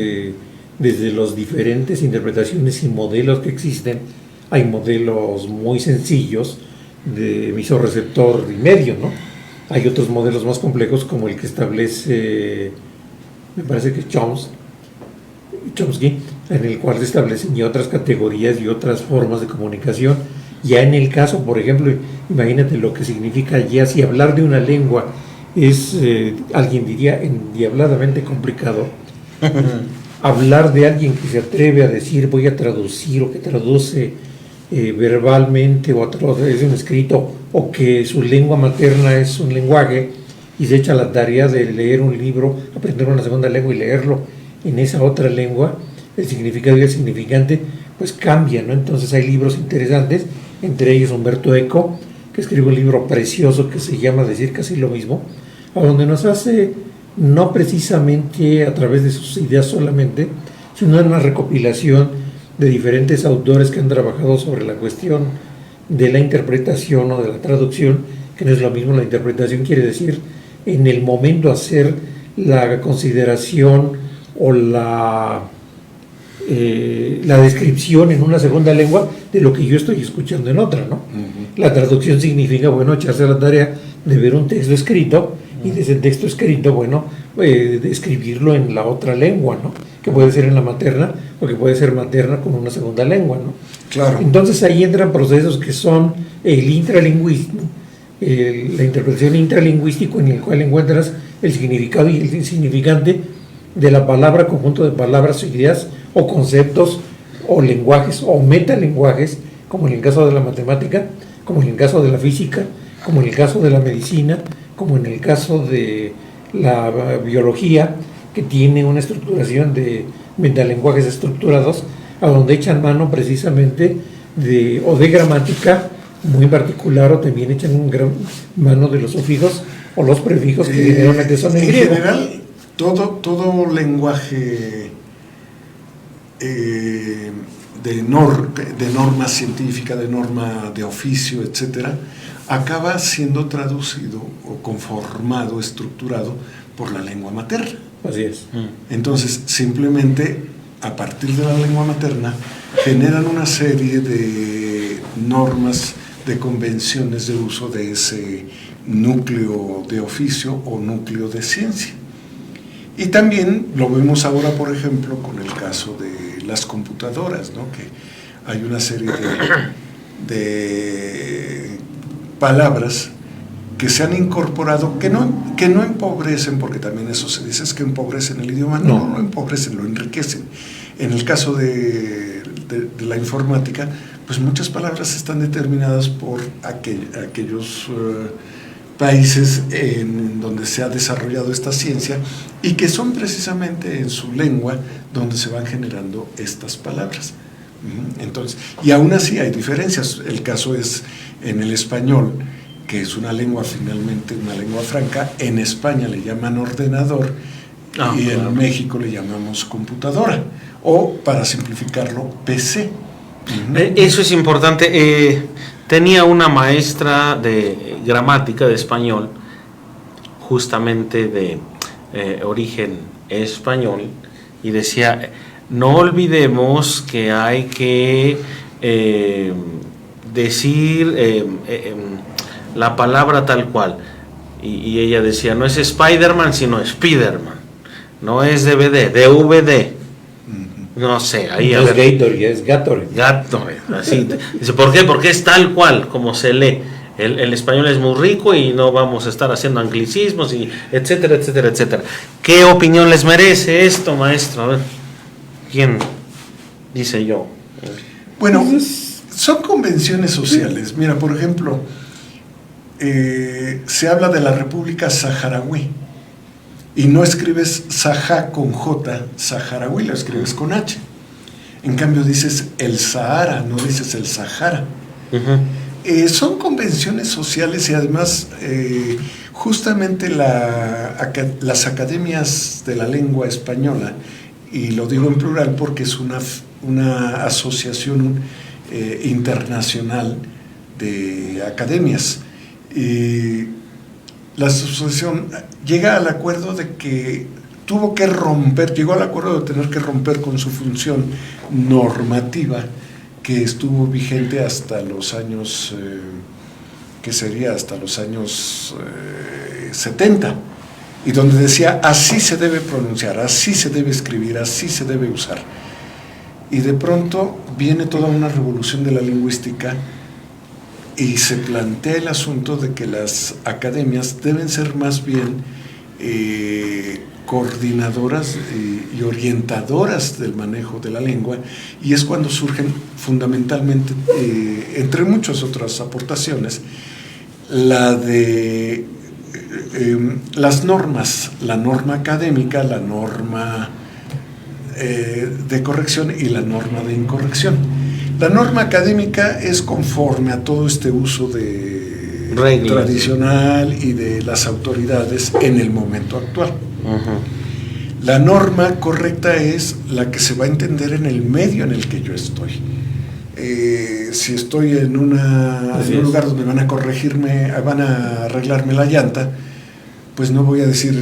desde las diferentes interpretaciones y modelos que existen, hay modelos muy sencillos de emisor, receptor y medio, ¿no? Hay otros modelos más complejos, como el que establece, me parece que Chomsky, en el cual se establecen ya otras categorías y otras formas de comunicación. Ya en el caso, por ejemplo, imagínate lo que significa ya si hablar de una lengua es, alguien diría, endiabladamente complicado. Hablar de alguien que se atreve a decir voy a traducir, o que traduce verbalmente, o a través de un escrito, o que su lengua materna es un lenguaje y se echa la tarea de leer un libro, aprender una segunda lengua y leerlo en esa otra lengua, el significado y el significante pues cambia, ¿no? Entonces hay libros interesantes, entre ellos Humberto Eco, que escribe un libro precioso que se llama Decir casi lo mismo, a donde nos hace, no precisamente a través de sus ideas solamente, sino en una recopilación de diferentes autores que han trabajado sobre la cuestión de la interpretación o de la traducción, que no es lo mismo. La interpretación quiere decir en el momento hacer la consideración o la descripción en una segunda lengua de lo que yo estoy escuchando en otra, ¿no? La traducción significa, bueno, echarse a la tarea de ver un texto escrito y de ese texto escrito, bueno, de escribirlo en la otra lengua, ¿no? Que puede ser en la materna o que puede ser materna con una segunda lengua, ¿no? Claro. Entonces ahí entran procesos que son el intralingüismo, la interpretación intralingüístico, en el cual encuentras el significado y el significante de la palabra, conjunto de palabras o ideas o conceptos o lenguajes o metalenguajes, como en el caso de la matemática, como en el caso de la física, como en el caso de la medicina, como en el caso de la biología, que tiene una estructuración de metalenguajes estructurados, a donde echan mano precisamente de gramática muy particular, o también echan mano de los sufijos o los prefijos que generalmente son en griego. En general, todo lenguaje de norma científica, de norma de oficio, etcétera, acaba siendo traducido o conformado, estructurado por la lengua materna. Así es. Entonces, simplemente a partir de la lengua materna generan una serie de normas, de convenciones de uso de ese núcleo de oficio o núcleo de ciencia. Y también lo vemos ahora, por ejemplo, con el caso de las computadoras, ¿no? Que hay una serie de palabras que se han incorporado, que no empobrecen, porque también eso se dice, es que empobrecen el idioma. No empobrecen, lo enriquecen. En el caso de la informática, pues muchas palabras están determinadas por aquellos países en donde se ha desarrollado esta ciencia, y que son precisamente en su lengua donde se van generando estas palabras. Entonces, y aún así hay diferencias. El caso es en el español, que es una lengua finalmente, una lengua franca. En España le llaman ordenador, y claro, en México le llamamos computadora, o para simplificarlo, PC. Eso es importante. Tenía una maestra de gramática de español, justamente de origen español, y decía: no olvidemos que hay que decir la palabra tal cual. Y ella decía: no es Spider-Man, sino Spiderman. No es DVD, DVD. No sé, ahí no es Gatorade, es Gatorade. Gatorade, así. Dice: ¿por qué? Porque es tal cual como se lee. El español es muy rico y no vamos a estar haciendo anglicismos, y etcétera, etcétera, etcétera. ¿Qué opinión les merece esto, maestro? A ver, ¿quién dice yo? Bueno, son convenciones sociales. Mira, por ejemplo, se habla de la República Saharaui, y no escribes Sahá con J, Saharaui, lo escribes con H. En cambio dices el Sahara, no dices el Sahara. Son convenciones sociales, y además justamente las academias de la lengua española, y lo digo en plural porque es una asociación internacional de academias, y la asociación llega al acuerdo de que llegó al acuerdo de tener que romper con su función normativa, que estuvo vigente hasta los años, hasta los años 70, y donde decía: así se debe pronunciar, así se debe escribir, así se debe usar. Y de pronto viene toda una revolución de la lingüística, y se plantea el asunto de que las academias deben ser más bien coordinadoras y orientadoras del manejo de la lengua, y es cuando surgen fundamentalmente, entre muchas otras aportaciones, la de las normas, la norma académica, la norma de corrección y la norma de incorrección. La norma académica es conforme a todo este uso de tradicional y de las autoridades en el momento actual. La norma correcta es la que se va a entender en el medio en el que yo estoy. Si estoy en un lugar donde van a arreglarme la llanta, pues no voy a decir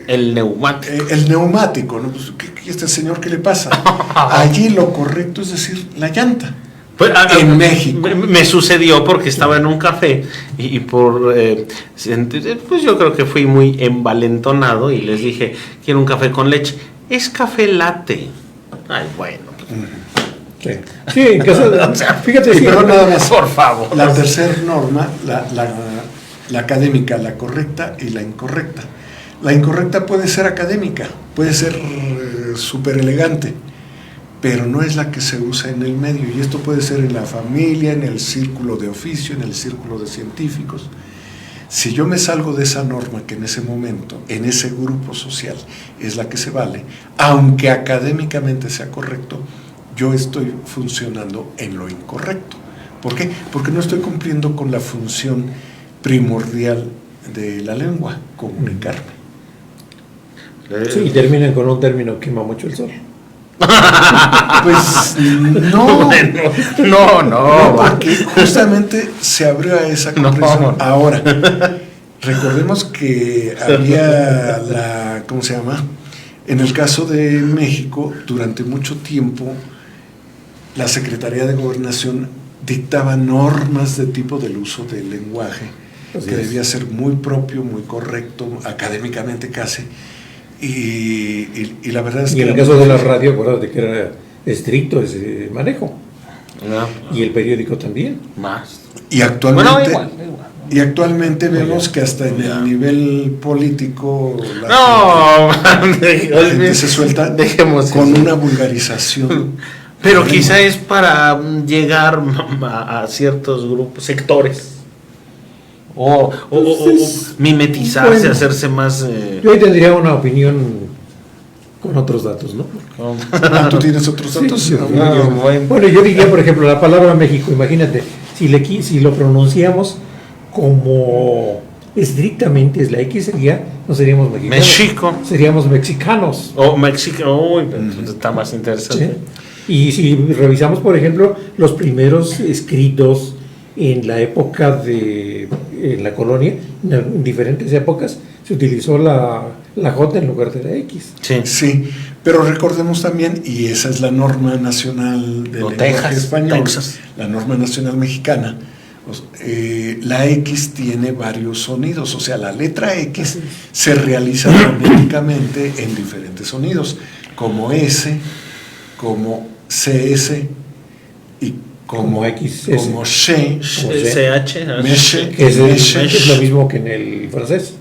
el neumático. El neumático, ¿no? Pues, ¿este señor qué le pasa? Allí lo correcto es decir la llanta. Pues, en México. Me sucedió porque estaba en un café y pues yo creo que fui muy envalentonado y les dije: quiero un café con leche. Es café latte. Ay, bueno. Sí, en caso de, fíjate, sí, perdón, nada más. Por favor. La tercera norma, la académica, la correcta y la incorrecta. La incorrecta puede ser académica, puede ser súper elegante, pero no es la que se usa en el medio, y esto puede ser en la familia, en el círculo de oficio, en el círculo de científicos. Si yo me salgo de esa norma que en ese momento, en ese grupo social, es la que se vale, aunque académicamente sea correcto, yo estoy funcionando en lo incorrecto. ¿Por qué? Porque no estoy cumpliendo con la función primordial de la lengua, comunicarme. Sí, y terminan con un término: quema mucho el sol. Pues no, no, porque justamente se abrió a esa comprensión. Ahora, recordemos que había ¿cómo se llama? En el caso de México, durante mucho tiempo, la Secretaría de Gobernación dictaba normas de tipo del uso del lenguaje, que debía ser muy propio, muy correcto, académicamente casi. Y la verdad es que... Y en el caso de la radio, acuérdate que era estricto ese manejo. No. Y el periódico también. Más. Y actualmente, bueno, igual. Y actualmente vemos que hasta en el nivel político la gente se suelta con una vulgarización. Pero quizá es para llegar a ciertos grupos, sectores. O mimetizarse, bueno, hacerse más... Yo ahí tendría una opinión con otros datos, ¿no? ¿Tú tienes otros datos? Sí, bueno, yo diría, por ejemplo, la palabra México, imagínate, si lo pronunciamos como estrictamente es la X, no seríamos mexicanos. México. Seríamos mexicanos. O México, está más interesante. ¿Sí? Y si revisamos, por ejemplo, los primeros escritos en la época en la colonia, en diferentes épocas, se utilizó la J en lugar de la X. Sí, pero recordemos también, y esa es la norma nacional del lenguaje español, Texas. La norma nacional mexicana, la X tiene varios sonidos, o sea, la letra X se realiza fonéticamente en diferentes sonidos, como S, como CS y como X, como she, CH, meche, que es lo mismo que en el francés.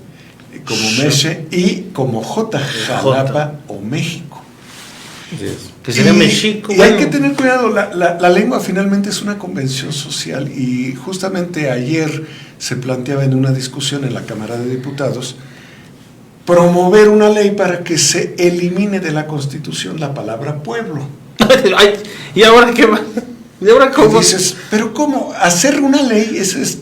Como meche y como J, Jalapa o México. Que sería México. Y hay que tener cuidado, la lengua finalmente es una convención social y justamente ayer se planteaba en una discusión en la Cámara de Diputados promover una ley para que se elimine de la Constitución la palabra pueblo. ¿Y ahora qué va? ¿Y ahora cómo? Y dices, pero ¿cómo? Hacer una ley es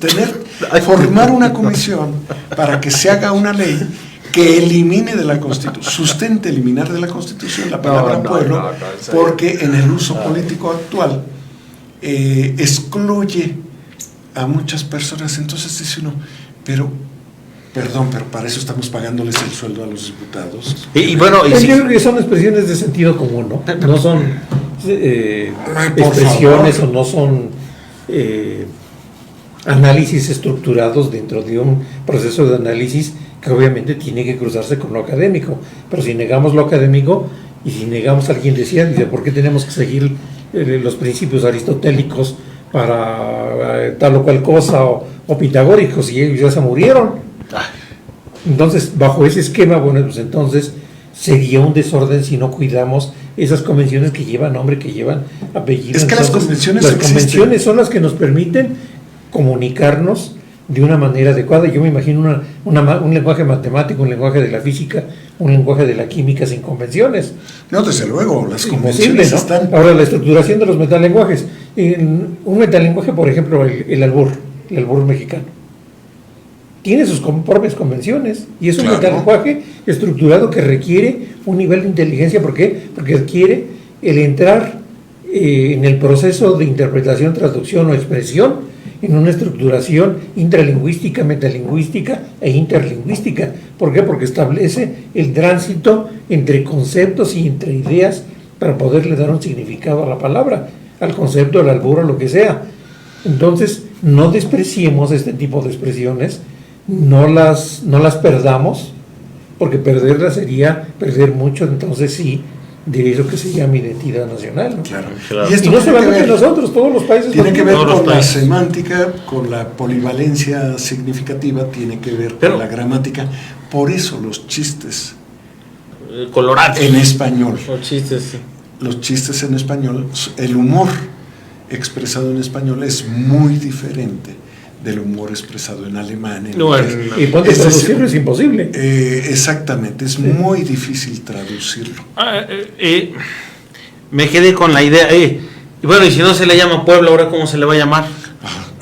formar una comisión para que se haga una ley que elimine de la Constitución, sustente eliminar de la Constitución la palabra pueblo, porque en el uso político actual excluye a muchas personas. Entonces dice uno, pero para eso estamos pagándoles el sueldo a los diputados. Y bueno, yo creo que son expresiones de sentido común, ¿no? No son expresiones o no son análisis estructurados dentro de un proceso de análisis que obviamente tiene que cruzarse con lo académico. Pero si negamos lo académico y si negamos, alguien decía, dice, ¿por qué tenemos que seguir los principios aristotélicos para tal o cual cosa, o pitagóricos, y ellos ya se murieron? Entonces, bajo ese esquema, bueno, pues entonces sería un desorden si no cuidamos esas convenciones que llevan nombre, que llevan apellido. Es que entonces, las convenciones son las que nos permiten comunicarnos de una manera adecuada. Yo me imagino un lenguaje matemático, un lenguaje de la física, un lenguaje de la química sin convenciones. No, desde luego, las Imposible, convenciones ¿no? están... Ahora, la estructuración de los metalenguajes. Un metalenguaje, por ejemplo, el albur mexicano, tiene sus propias convenciones y es un metalenguaje estructurado que requiere un nivel de inteligencia. ¿Por qué? Porque requiere el entrar en el proceso de interpretación, traducción o expresión en una estructuración intralingüística, metalingüística e interlingüística. ¿Por qué? Porque establece el tránsito entre conceptos y entre ideas para poderle dar un significado a la palabra, al concepto, al albur, o lo que sea. Entonces, no despreciemos este tipo de expresiones, no las perdamos, porque perderlas sería perder mucho, entonces sí, de eso que se llama identidad nacional, ¿no? Claro. Y no solamente nosotros, todos los países. Tiene que ver con la semántica, con la polivalencia significativa, tiene que ver con la gramática. Por eso los chistes colorados en español. Los chistes en español, el humor expresado en español es muy diferente del humor expresado en alemán. Y ponte traducirlo es imposible. Exactamente, es muy difícil traducirlo. Me quedé con la idea. Y bueno, y si no se le llama pueblo, ¿ahora cómo se le va a llamar?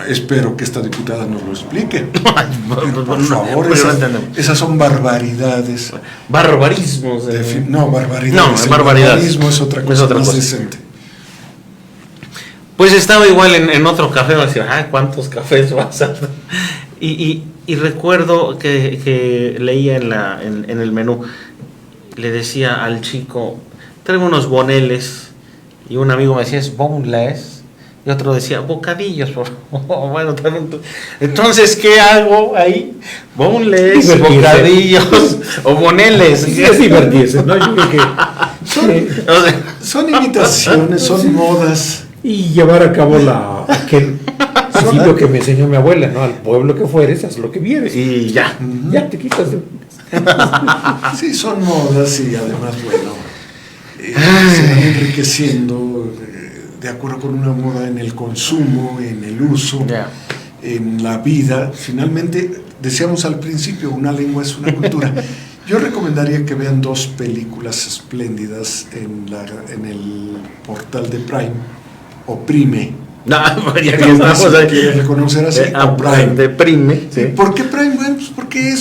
Espero que esta diputada nos lo explique. Por favor, esas son barbaridades. Barbarismos. No, barbaridades. No, barbaridades. Barbarismo es otra cosa más decente. Pues estaba igual en otro café, me decía, ¿cuántos cafés vas a dar? Y recuerdo que leía en el menú, le decía al chico, tráeme unos boneles, y un amigo me decía, ¿es boneless? Y otro decía, bocadillos, por favor. Bueno, entonces, ¿qué hago ahí? Boneless, bocadillos o boneles. Es divertirse, ¿no? Yo creo que son imitaciones, son modas. Y llevar a cabo aquel principio que me enseñó mi abuela, ¿no? Al pueblo que fueres, haz lo que vieres. Y ya. Ya te quitas de... Sí, son modas y además, bueno, se van enriqueciendo de acuerdo con una moda en el consumo, en el uso, en la vida. Finalmente, decíamos al principio, una lengua es una cultura. Yo recomendaría que vean 2 películas espléndidas en el portal de Prime, o Prime. No, ya que estamos ahí. ¿Quieres reconocer así? O Prime. De Prime. Sí. ¿Por qué Prime? Bueno, pues porque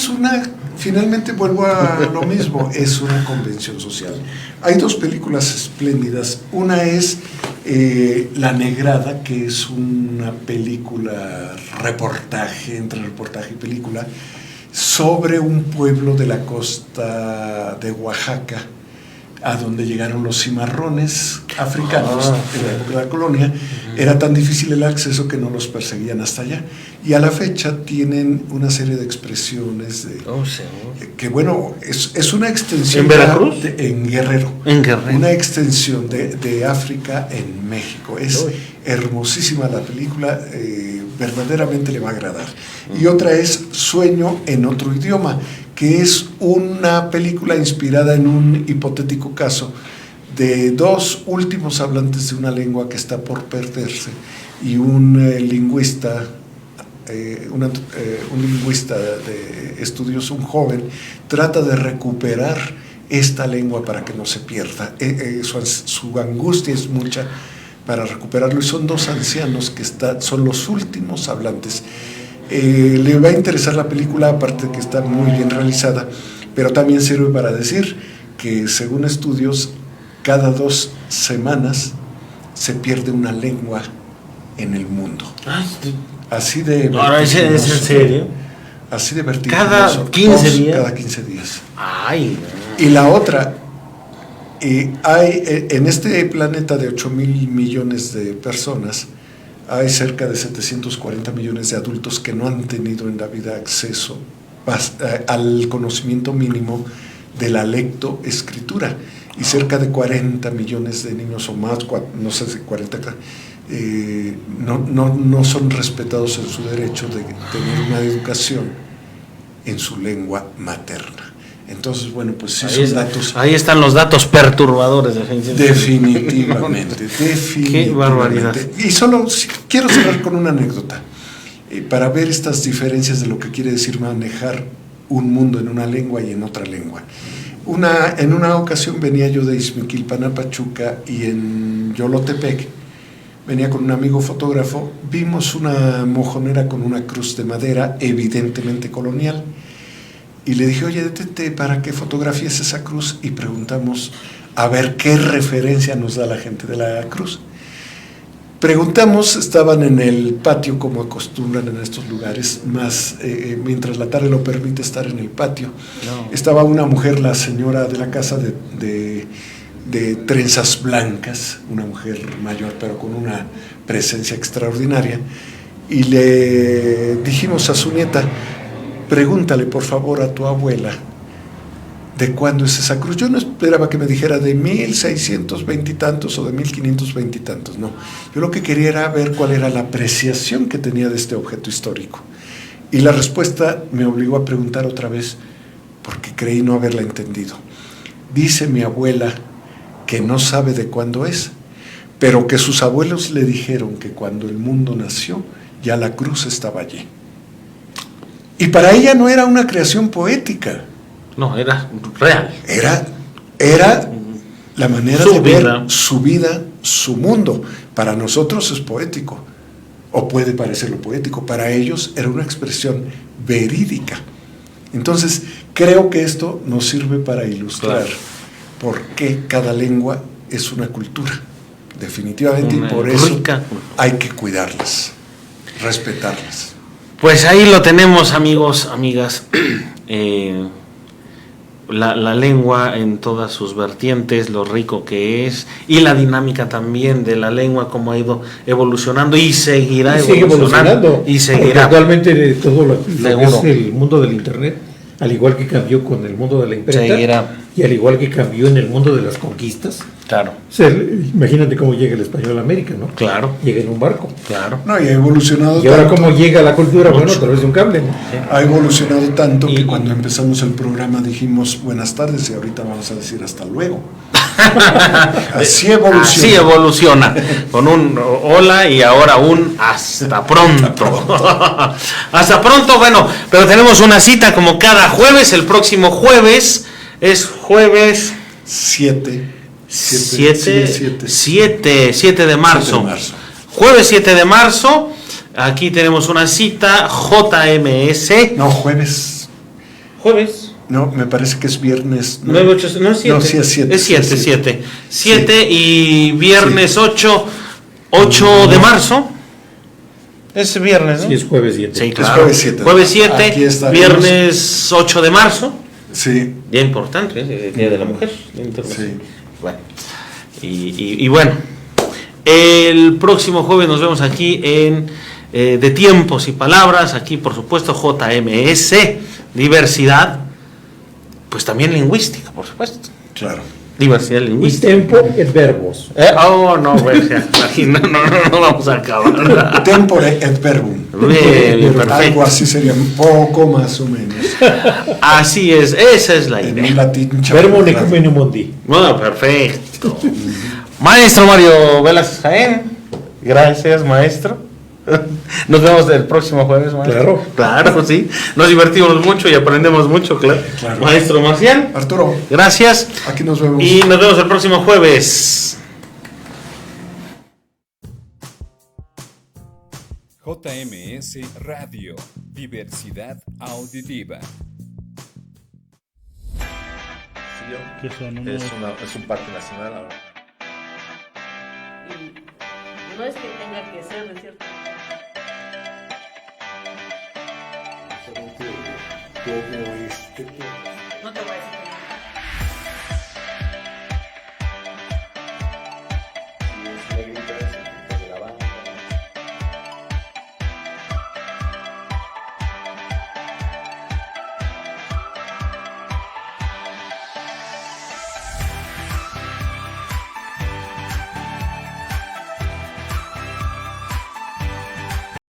finalmente vuelvo a lo mismo, es una convención social. Hay 2 películas espléndidas. Una es La Negrada, que es una película reportaje, entre reportaje y película, sobre un pueblo de la costa de Oaxaca, a donde llegaron los cimarrones africanos en la época de la colonia. Era tan difícil el acceso que no los perseguían hasta allá. Y a la fecha tienen una serie de expresiones que, bueno, es una extensión... ¿En Veracruz? En Guerrero. En Guerrero. Una extensión de África en México. Es hermosísima la película, verdaderamente le va a agradar. Y otra es Sueño en otro idioma, que es una película inspirada en un hipotético caso de 2 últimos hablantes de una lengua que está por perderse, y un lingüista de estudios, un joven, trata de recuperar esta lengua para que no se pierda. Su angustia es mucha para recuperarlo, y son 2 ancianos que son los últimos hablantes. Le va a interesar la película, aparte de que está muy bien realizada, pero también sirve para decir que, según estudios, cada 2 semanas se pierde una lengua en el mundo. Así de vertiginoso. ¿Es en serio? Así de vertiginoso. ¿Cada 15 días? Cada 15 días. Ay. Y la otra, hay en este planeta de 8,000 millones de personas, hay cerca de 740 millones de adultos que no han tenido en la vida acceso al conocimiento mínimo de la lectoescritura, y cerca de 40 millones de niños o más, no sé si 40, no son respetados en su derecho de tener una educación en su lengua materna. Entonces, bueno, pues sí, son datos. Ahí están los datos perturbadores, definitivamente. Qué barbaridad. Y solo quiero cerrar con una anécdota, para ver estas diferencias de lo que quiere decir manejar un mundo en una lengua y en otra lengua. En una ocasión venía yo de Izmiquilpan a Pachuca, y en Yolotepec venía con un amigo fotógrafo. Vimos una mojonera con una cruz de madera, evidentemente colonial, y le dije, oye, detente para que fotografíes esa cruz, y preguntamos a ver qué referencia nos da la gente de la cruz. Preguntamos, estaban en el patio, como acostumbran en estos lugares, mientras la tarde lo permite estar en el patio. No. Estaba una mujer, la señora de la casa de trenzas blancas, una mujer mayor pero con una presencia extraordinaria, y le dijimos a su nieta, pregúntale por favor a tu abuela de cuándo es esa cruz. Yo no esperaba que me dijera de 1620 y tantos o de 1520 y tantos, no. Yo lo que quería era ver cuál era la apreciación que tenía de este objeto histórico. Y la respuesta me obligó a preguntar otra vez, porque creí no haberla entendido. Dice mi abuela que no sabe de cuándo es, pero que sus abuelos le dijeron que cuando el mundo nació ya la cruz estaba allí. Y para ella no era una creación poética. No, era real. Era la manera Su de ver vida. su vida, su mundo. Para nosotros es poético, o puede parecerlo poético. Para ellos era una expresión verídica. Entonces, creo que esto nos sirve para ilustrar por qué cada lengua es una cultura. Definitivamente, y por eso rica. hay que cuidarlas, respetarlas. Pues ahí lo tenemos, amigos, amigas. La lengua en todas sus vertientes, lo rico que es, y la dinámica también de la lengua, cómo ha ido evolucionando y seguirá evolucionando. Y Porque seguirá. actualmente todo lo que Seguro. es el mundo del Internet, al igual que cambió con el mundo de la imprenta, Seguirá. y al igual que cambió en el mundo de las conquistas. Claro, O sea, imagínate cómo llega el español a América, ¿no? claro, Llega en un barco. claro. No, y ha evolucionado Y ahora tanto. cómo llega la cultura, bueno, a través de un cable, ¿no? Ha evolucionado tanto Y- que cuando empezamos el programa dijimos buenas tardes y ahorita vamos a decir hasta luego. Así evoluciona. Así evoluciona. Con un hola y ahora un hasta pronto. Hasta pronto, bueno, pero tenemos una cita como cada jueves. El próximo jueves es jueves 7 7 de marzo. 7 de marzo. Jueves 7 de marzo. Aquí tenemos una cita JMS. No, jueves. Jueves. No, me parece que es viernes. 9, 8, no es 7. No, sí es 7. Es 7, sí es 7. Sí. 7 y viernes 8 de marzo. Es viernes, ¿no? Sí, es jueves 7. Sí, Es claro. jueves 7. Jueves Aquí 7, estaremos. viernes 8 de marzo. Sí. Día importante, ¿eh? El Día de la Mujer. Día Internacional. Sí. Bueno. Y bueno, el próximo jueves nos vemos aquí en De Tiempos y Palabras. Aquí, por supuesto, JMS, diversidad. Pues también lingüística, por supuesto. Claro. Diversidad Y lingüística. tempo et verbos. Oh, no, pues ya, aquí no vamos a acabar. Tempore et verbum. Bien, Algo perfecto. así sería un poco más o menos. Así es, esa es la En idea. un latín Verbo chaparrado. necumeno mundi. Bueno, perfecto. Maestro Mario Velas Jaén, gracias, maestro. Nos vemos el próximo jueves, maestro. Claro, sí. Nos divertimos mucho y aprendemos mucho, claro. Claro. Maestro Marcial, Arturo, gracias. aquí nos vemos. Y nos vemos el próximo jueves. JMS Radio, diversidad auditiva. Que son unos... Es un parque nacional ahora. Y no es que tenga que ser de cierto. Como No te voy a decir.